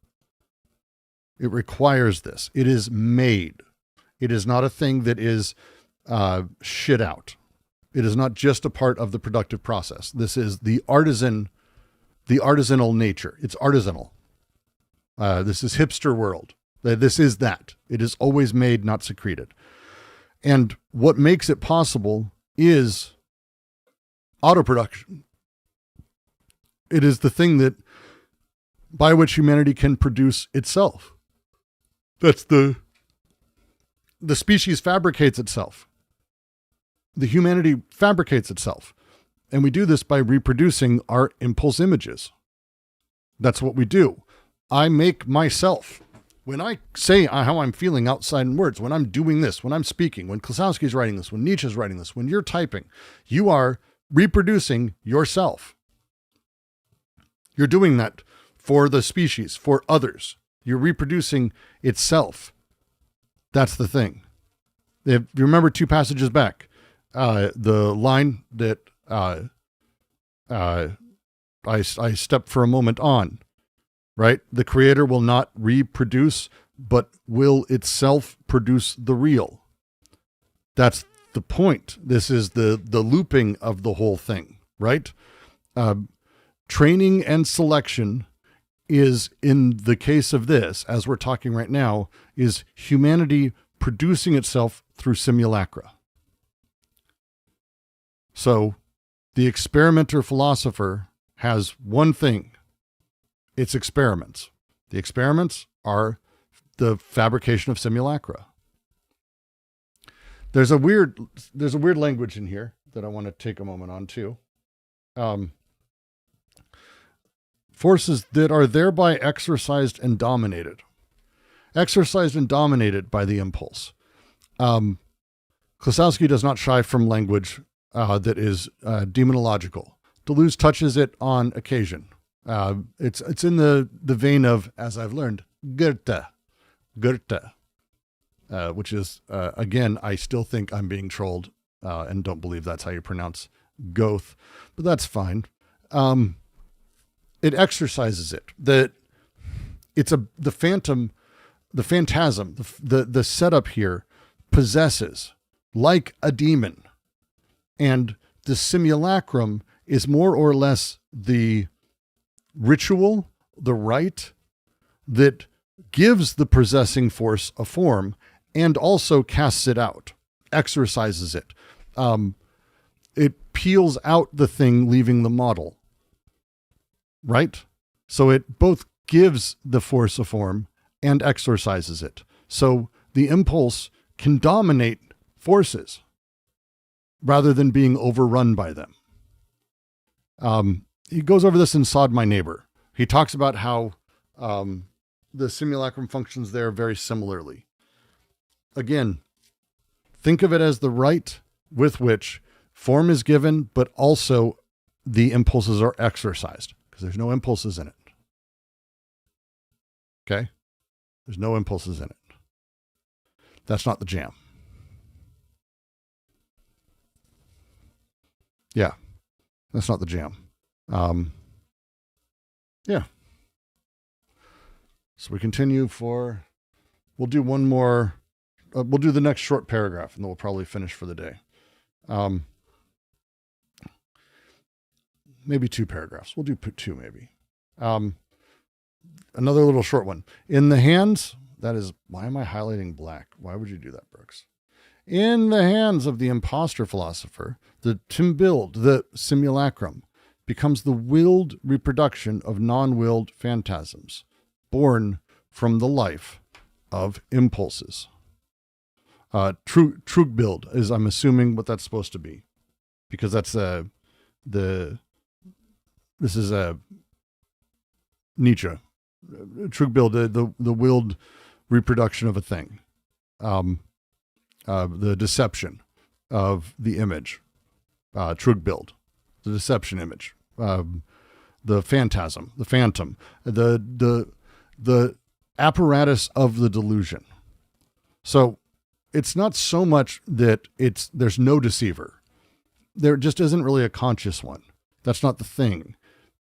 It requires this. It is made. It is not a thing that is shit out. It is not just a part of the productive process. This is the artisanal nature. It's artisanal. This is hipster world. This is that. It is always made, not secreted. And what makes it possible is autoproduction. It is the thing that by which humanity can produce itself. That's the species fabricates itself. The humanity fabricates itself. And we do this by reproducing our impulse images. That's what we do. I make myself. When I say how I'm feeling outside in words, when I'm doing this, when I'm speaking, when Klossowski's writing this, when Nietzsche's writing this, when you're typing, you are reproducing yourself. You're doing that for the species, for others. You're reproducing itself. That's the thing. If you remember 2 passages back, the line that I stepped for a moment on, right? The creator will not reproduce, but will itself produce the real. That's the point. This is the looping of the whole thing, right? Training and selection is, in the case of this, as we're talking right now, is humanity producing itself through simulacra. So the experimenter philosopher has one thing. It's experiments. The experiments are the fabrication of simulacra. There's a weird language in here that I want to take a moment on too. Forces that are thereby exercised and dominated. Exercised and dominated by the impulse. Klossowski does not shy from language that is demonological. Deleuze touches it on occasion. It's in the vein of, as I've learned, Goethe, which is, again, I still think I'm being trolled and don't believe that's how you pronounce Goethe, but that's fine. It exercises it. That the phantasm, the setup here possesses like a demon, and the simulacrum is more or less the ritual, the rite that gives the possessing force a form and also casts it out, exorcises it. It peels out the thing, leaving the model. Right? So it both gives the force a form and exorcises it. So the impulse can dominate forces rather than being overrun by them. He goes over this in Sod My Neighbor. He talks about how the simulacrum functions there very similarly. Again, think of it as the rite with which form is given, but also the impulses are exercised, because there's no impulses in it. Okay? There's no impulses in it. That's not the jam. Yeah. That's not the jam. Yeah. So we continue we'll do one more, we'll do the next short paragraph, and then we'll probably finish for the day. Maybe 2 paragraphs. We'll do 2 maybe. Another little short one. In the hands, that is, why am I highlighting black? Why would you do that, Brooks? In the hands of the imposter philosopher, the timbild, the simulacrum, becomes the willed reproduction of non-willed phantasms, born from the life of impulses. Trugbild is, I'm assuming, what that's supposed to be, because that's this is Nietzsche. Trugbild, the willed reproduction of a thing, the deception of the image, Trugbild, the deception image, the phantasm, the phantom, the apparatus of the delusion. So it's not so much that there's no deceiver. There just isn't really a conscious one. That's not the thing.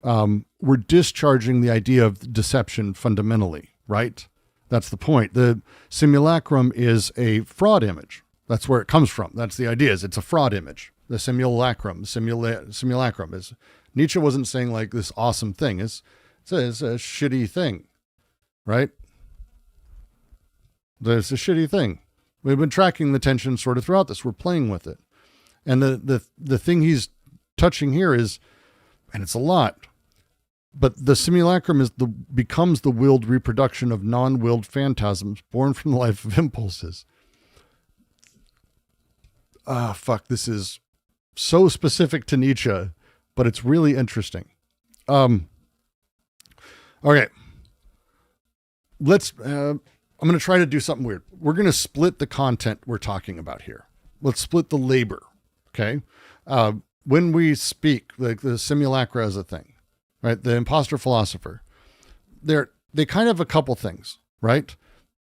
We're discharging the idea of deception fundamentally, right? That's the point. The simulacrum is a fraud image. That's where it comes from. That's the idea, is it's a fraud image. The simulacrum is, Nietzsche wasn't saying like this awesome thing. It's a shitty thing, right? It's a shitty thing. We've been tracking the tension sort of throughout this. We're playing with it. And the thing he's touching here is, and it's a lot, but the simulacrum becomes the willed reproduction of non-willed phantasms born from the life of impulses. This is so specific to Nietzsche, but it's really interesting. Okay. I'm going to try to do something weird. We're going to split the content we're talking about here. Let's split the labor. Okay. When we speak, like the simulacra as a thing, right? The imposter philosopher, they kind of have a couple things, right?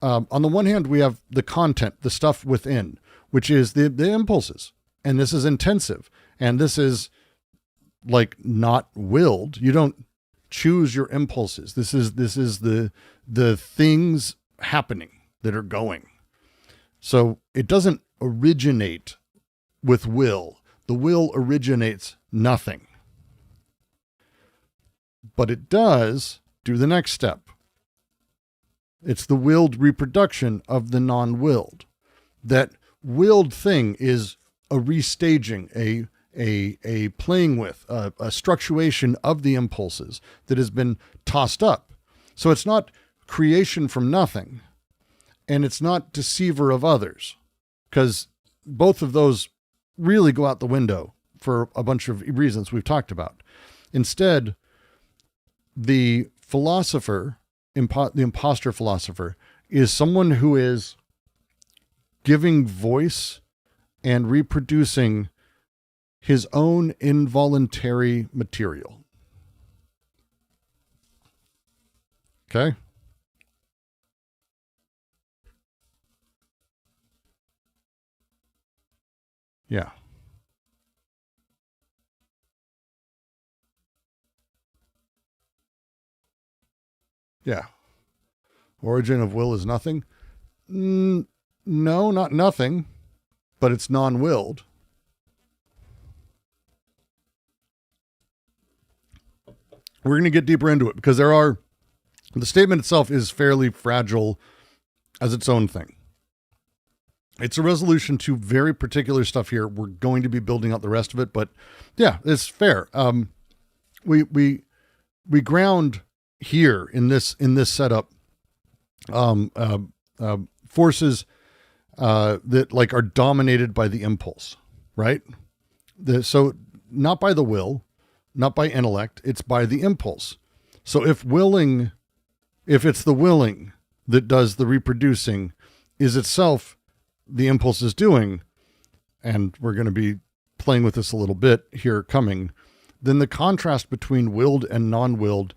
On the one hand, we have the content, the stuff within, which is the impulses. And this is intensive. And this is like not willed. You don't choose your impulses. This is the things happening that are going. So it doesn't originate with will. The will originates nothing. But it does do the next step. It's the willed reproduction of the non-willed. That willed thing is a restaging, a playing with, a structuration of the impulses that has been tossed up. So it's not creation from nothing, and it's not deceiver of others, because both of those really go out the window for a bunch of reasons we've talked about. Instead, the philosopher, the imposter philosopher, is someone who is giving voice and reproducing his own involuntary material. Okay? Yeah. Yeah. Origin of will is nothing. No, not nothing, but it's non-willed. We're going to get deeper into it because the statement itself is fairly fragile as its own thing. It's a resolution to very particular stuff here. We're going to be building out the rest of it, but yeah, it's fair. We ground here in this setup forces that like are dominated by the impulse, right? So not by the will, not by intellect, it's by the impulse. So if it's the willing that does the reproducing, is itself the impulse is doing, and we're going to be playing with this a little bit here coming, then the contrast between willed and non-willed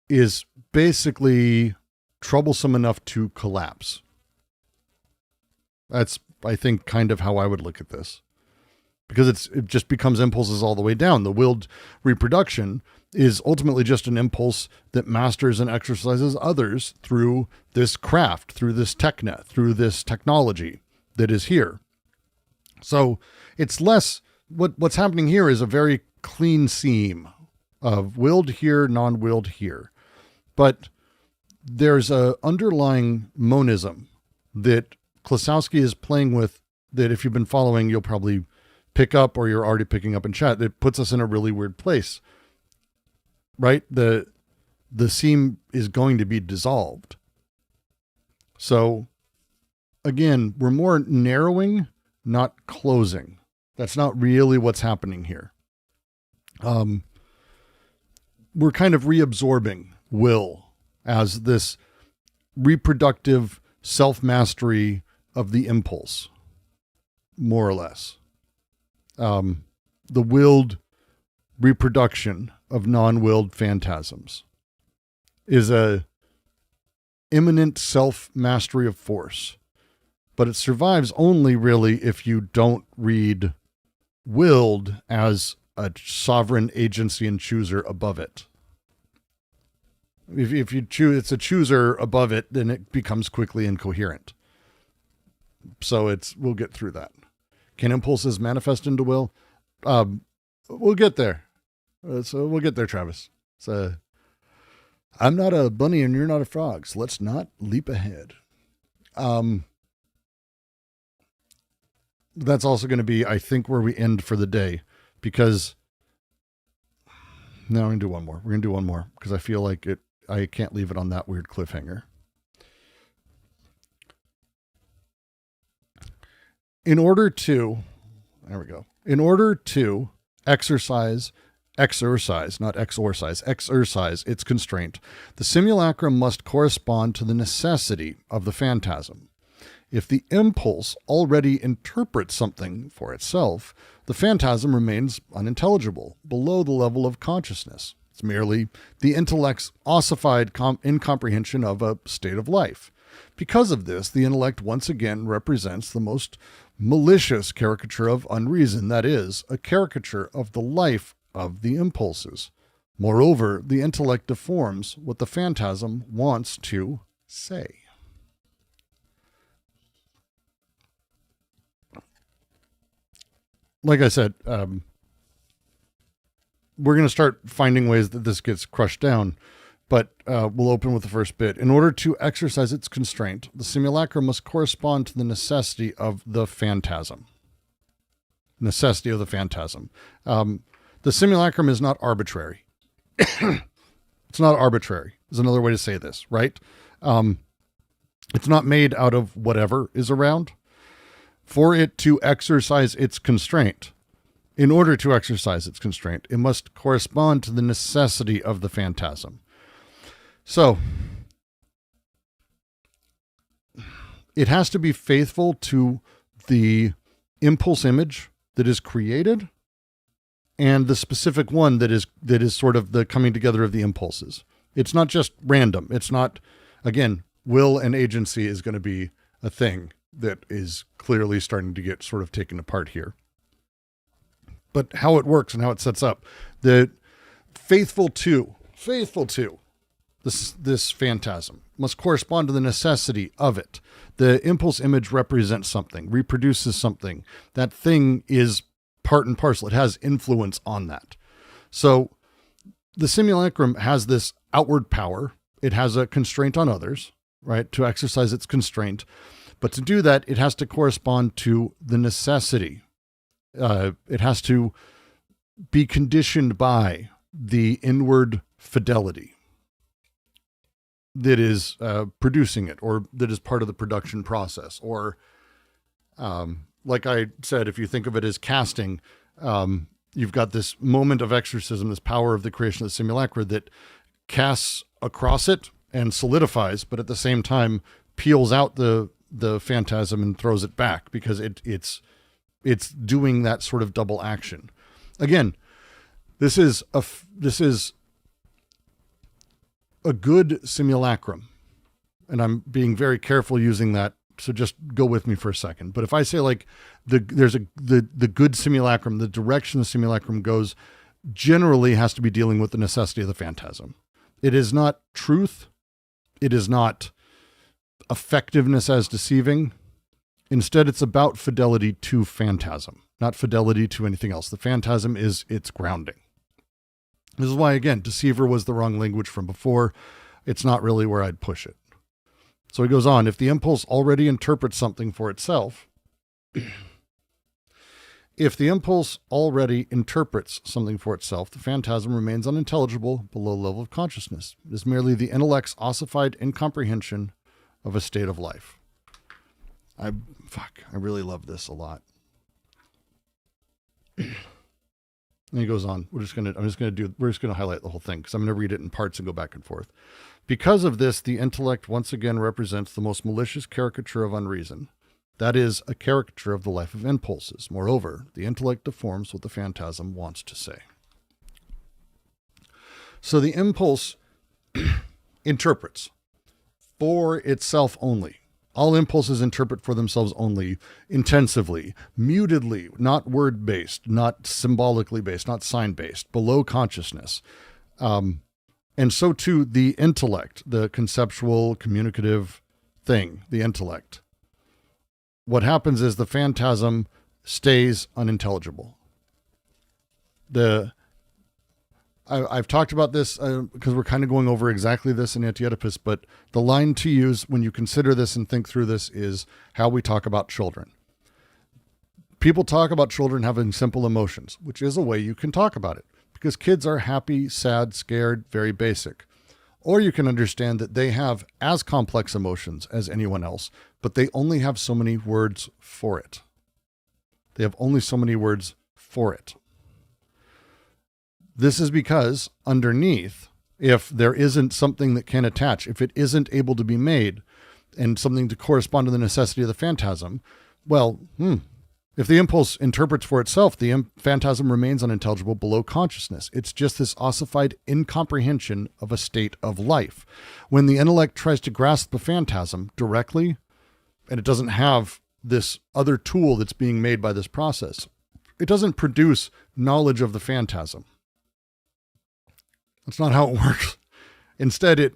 is basically troublesome enough to collapse. That's, I think, kind of how I would look at this. Because it just becomes impulses all the way down. The willed reproduction is ultimately just an impulse that masters and exercises others through this craft, through this technet, through this technology that is here. So it's less, what's happening here is a very clean seam of willed here, non-willed here. But there's a underlying monism that Klossowski is playing with that if you've been following, you'll probably pick up, or you're already picking up in chat. It puts us in a really weird place, right? The seam is going to be dissolved. So again, we're more narrowing, not closing. That's not really what's happening here. We're kind of reabsorbing will as this reproductive self-mastery of the impulse, more or less. The willed reproduction of non-willed phantasms is a imminent self-mastery of force. But it survives only really if you don't read willed as a sovereign agency and chooser above it. If you choose, it's a chooser above it, then it becomes quickly incoherent. So we'll get through that. Can impulses manifest into will? We'll get there. So we'll get there, Travis. I'm not a bunny and you're not a frog, so let's not leap ahead. That's also going to be, I think, where we end for the day, because no, we're going to do one more. We're going to do one more because I feel like I can't leave it on that weird cliffhanger. In order to exercise its constraint, the simulacra must correspond to the necessity of the phantasm. If the impulse already interprets something for itself, the phantasm remains unintelligible, below the level of consciousness. It's merely the intellect's ossified incomprehension of a state of life. Because of this, the intellect once again represents the most malicious caricature of unreason, that is, a caricature of the life of the impulses. Moreover, the intellect deforms what the phantasm wants to say. Like I said, we're going to start finding ways that this gets crushed down, but we'll open with the first bit. In order to exercise its constraint, the simulacra must correspond to the necessity of the phantasm. Necessity of the phantasm. The simulacrum is not arbitrary. It's not arbitrary, is another way to say this, right? It's not made out of whatever is around. For it to exercise its constraint, in order to exercise its constraint, it must correspond to the necessity of the phantasm. So, it has to be faithful to the impulse image that is created and the specific one that is sort of the coming together of the impulses. It's not just random. It's not, again, will and agency is going to be a thing that is clearly starting to get sort of taken apart here. But how it works and how it sets up, the faithful to this phantasm, must correspond to the necessity of it. The impulse image represents something, reproduces something. That thing is part and parcel. It has influence on that. So the simulacrum has this outward power. It has a constraint on others, right, to exercise its constraint. But to do that, it has to correspond to the necessity. It has to be conditioned by the inward fidelity that is producing it, or that is part of the production process. Or like I said, if you think of it as casting, you've got this moment of exorcism, this power of the creation of the simulacra that casts across it and solidifies, but at the same time peels out the phantasm and throws it back, because it's doing that sort of double action. Again, this is a good simulacrum, and I'm being very careful using that, so just go with me for a second. But if I say like the good simulacrum, the direction the simulacrum goes generally has to be dealing with the necessity of the phantasm. It is not truth. It is not effectiveness as deceiving. Instead, it's about fidelity to phantasm, not fidelity to anything else. The phantasm is its grounding. This is why, again, deceiver was the wrong language from before. It's not really where I'd push it. So he goes on, if the impulse already interprets something for itself, the phantasm remains unintelligible below level of consciousness. It is merely the intellect's ossified incomprehension of a state of life. I really love this a lot. And he goes on. We're just going to highlight the whole thing, because I'm going to read it in parts and go back and forth. Because of this, the intellect once again represents the most malicious caricature of unreason. That is, a caricature of the life of impulses. Moreover, the intellect deforms what the phantasm wants to say. So the impulse interprets for itself only. All impulses interpret for themselves only, intensively, mutedly, not word-based, not symbolically based, not sign-based, below consciousness. And so too the intellect, the conceptual, communicative thing, the intellect. What happens is the phantasm stays unintelligible. I've talked about this because we're kind of going over exactly this in Anti-Oedipus, but the line to use when you consider this and think through this is how we talk about children. People talk about children having simple emotions, which is a way you can talk about it, because kids are happy, sad, scared, very basic. Or you can understand that they have as complex emotions as anyone else, but they only have so many words for it. They have only so many words for it. This is because underneath, if there isn't something that can attach, if it isn't able to be made and something to correspond to the necessity of the phantasm, well, if the impulse interprets for itself, the phantasm remains unintelligible below consciousness. It's just this ossified incomprehension of a state of life. When the intellect tries to grasp the phantasm directly, and it doesn't have this other tool that's being made by this process, it doesn't produce knowledge of the phantasm. That's not how it works. Instead, it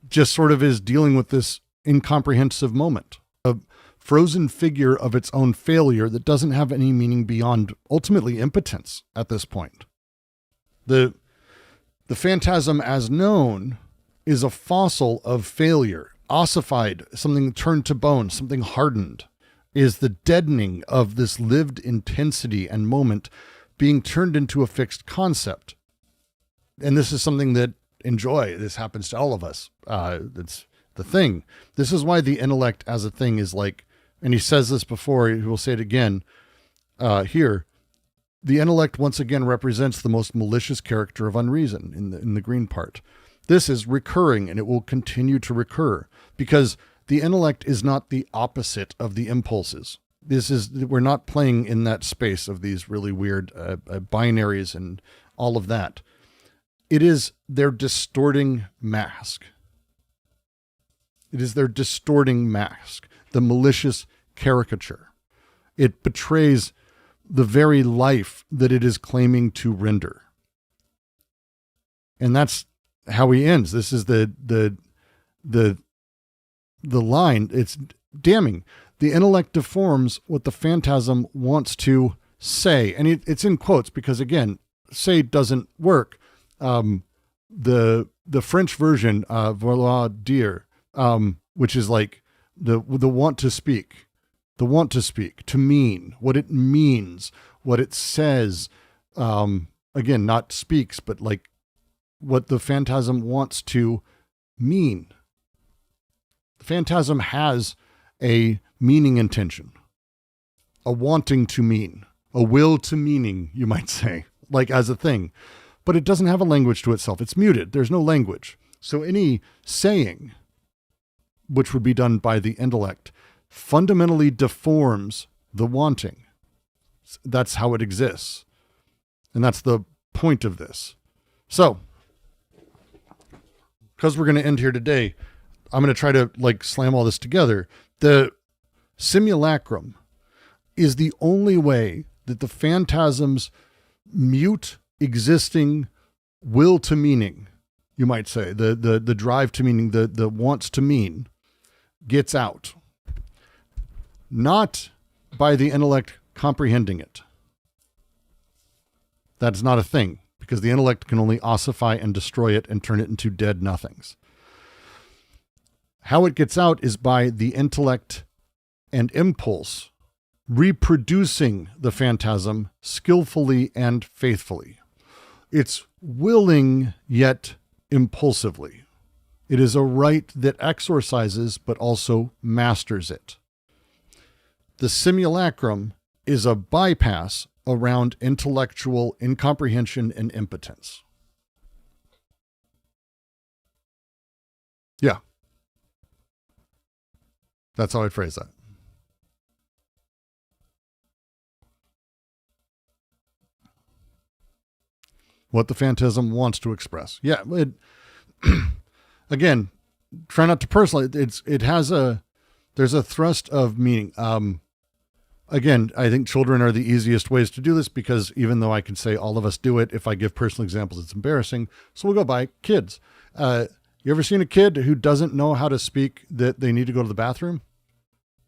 just sort of is dealing with this incomprehensive moment, a frozen figure of its own failure that doesn't have any meaning beyond ultimately impotence at this point. The phantasm as known is a fossil of failure, ossified, something turned to bone, something hardened, is the deadening of this lived intensity and moment being turned into a fixed concept. And this is something that, enjoy, this happens to all of us. It's the thing. This is why the intellect as a thing is like, and he says this before, he will say it again here, the intellect once again represents the most malicious character of unreason in the green part. This is recurring, and it will continue to recur, because the intellect is not the opposite of the impulses. We're not playing in that space of these really weird binaries and all of that. It is their distorting mask. It is their distorting mask, the malicious caricature. It betrays the very life that it is claiming to render. And that's how he ends. This is the the line, it's damning. The intellect deforms what the phantasm wants to say. And it's in quotes because, again, say doesn't work. The French version, vouloir dire, which is like the want to speak, to mean, what it means, what it says. Again, not speaks, but like what the phantasm wants to mean. The phantasm has a meaning intention, a wanting to mean, a will to meaning, you might say, like as a thing, but it doesn't have a language to itself. It's muted. There's no language. So any saying, which would be done by the intellect, fundamentally deforms the wanting. That's how it exists. And that's the point of this. So, because we're going to end here today, I'm going to try to like slam all this together. The simulacrum is the only way that the phantasm's mute existing will to meaning, you might say, the drive to meaning, the wants to mean, gets out. Not by the intellect comprehending it. That's not a thing, because the intellect can only ossify and destroy it and turn it into dead nothings. How it gets out is by the intellect and impulse reproducing the phantasm skillfully and faithfully. It's willing yet impulsively. It is a right that exorcises but also masters it. The simulacrum is a bypass around intellectual incomprehension and impotence. Yeah. That's how I'd phrase that. What the phantasm wants to express. Yeah. Again, try not to personalize. There's a thrust of meaning. Again, I think children are the easiest ways to do this because even though I can say all of us do it, if I give personal examples, it's embarrassing. So we'll go by kids. You ever seen a kid who doesn't know how to speak that they need to go to the bathroom?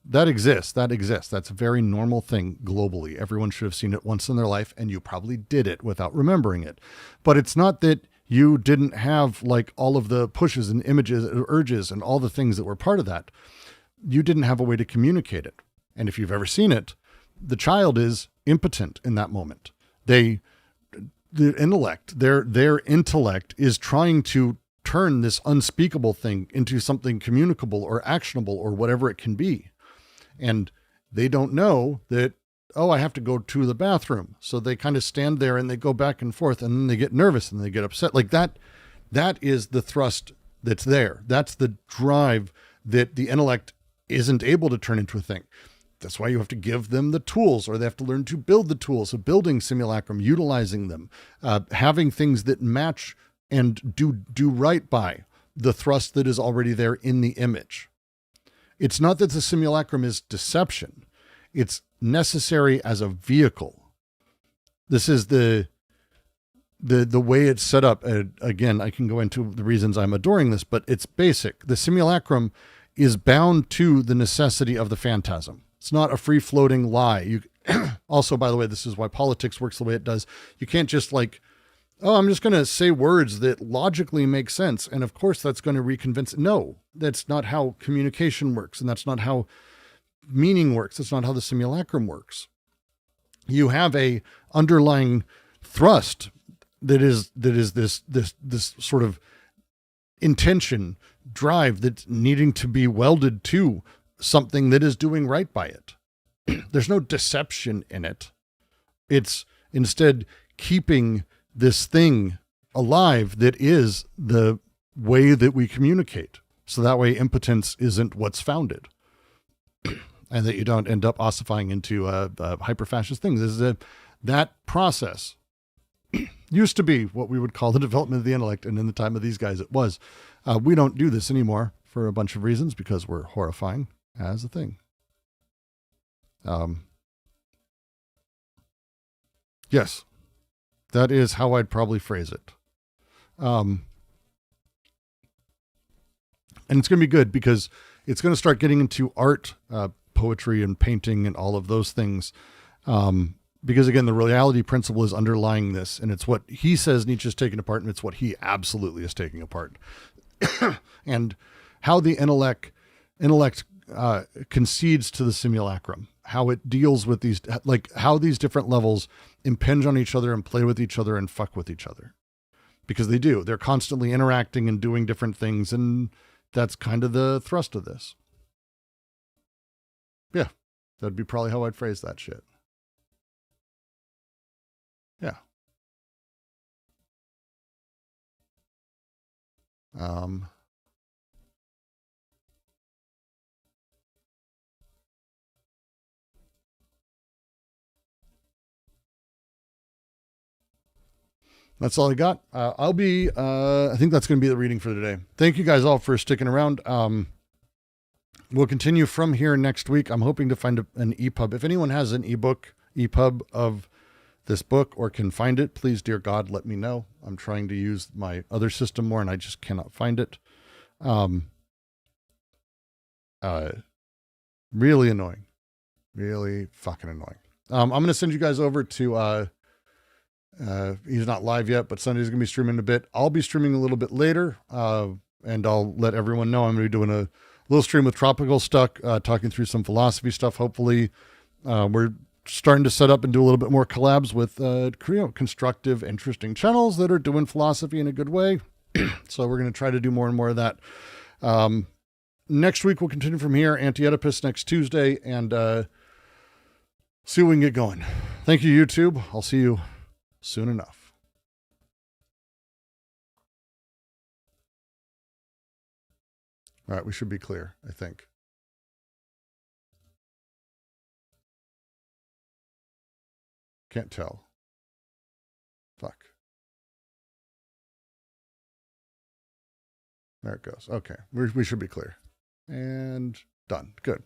That exists. That's a very normal thing globally. Everyone should have seen it once in their life, and you probably did it without remembering it. But it's not that you didn't have like all of the pushes and images, urges, and all the things that were part of that. You didn't have a way to communicate it. And if you've ever seen it, the child is impotent in that moment. The intellect, their intellect is trying to turn this unspeakable thing into something communicable or actionable or whatever it can be. And they don't know that, oh, I have to go to the bathroom. So they kind of stand there and they go back and forth and then they get nervous and they get upset. Like that is the thrust that's there. That's the drive that the intellect isn't able to turn into a thing. That's why you have to give them the tools, or they have to learn to build the tools of building simulacrum, utilizing them, having things that match and do right by the thrust that is already there in the image. It's not that the simulacrum is deception. It's necessary as a vehicle. This is the way it's set up. Again, I can go into the reasons I'm adoring this, but it's basic. The simulacrum is bound to the necessity of the phantasm. It's not a free-floating lie. Also, by the way, this is why politics works the way it does. You can't just like, oh, I'm just going to say words that logically make sense. And of course, that's going to reconvince. No, that's not how communication works. And that's not how meaning works. That's not how the simulacrum works. You have a underlying thrust that is this sort of intention, drive that's needing to be welded to something that is doing right by it. There's no deception in it. It's instead keeping this thing alive that is the way that we communicate. So that way impotence isn't what's founded. And that you don't end up ossifying into hyper-fascist things. That process used to be what we would call the development of the intellect, and in the time of these guys it was. We don't do this anymore for a bunch of reasons because we're horrifying as a thing. Yes, that is how I'd probably phrase it. And it's going to be good because it's going to start getting into art, poetry and painting and all of those things. Because again, the reality principle is underlying this, and it's what he says Nietzsche's taking apart, and it's what he absolutely is taking apart. And how the intellect concedes to the simulacrum, how it deals with these, like how these different levels impinge on each other and play with each other and fuck with each other. Because they do. They're constantly interacting and doing different things, and that's kind of the thrust of this. Yeah, that'd be probably how I'd phrase that shit. Yeah. That's all I got. I think that's going to be the reading for today. Thank you guys all for sticking around. We'll continue from here next week. I'm hoping to find an EPUB. If anyone has an EPUB of this book or can find it, please, dear God, let me know. I'm trying to use my other system more and I just cannot find it. Really annoying. Really fucking annoying. I'm going to send you guys over to, he's not live yet, but Sunday's going to be streaming a bit. I'll be streaming a little bit later, and I'll let everyone know I'm going to be doing a little stream with Tropical Stuck, talking through some philosophy stuff. Hopefully, we're starting to set up and do a little bit more collabs with constructive, interesting channels that are doing philosophy in a good way. So we're going to try to do more and more of that. Next week, we'll continue from here. Anti-Oedipus next Tuesday, and see if we can get going. Thank you, YouTube. I'll see you soon enough. All right, we should be clear, I think. Can't tell. Fuck. There it goes. Okay, we should be clear. And done. Good.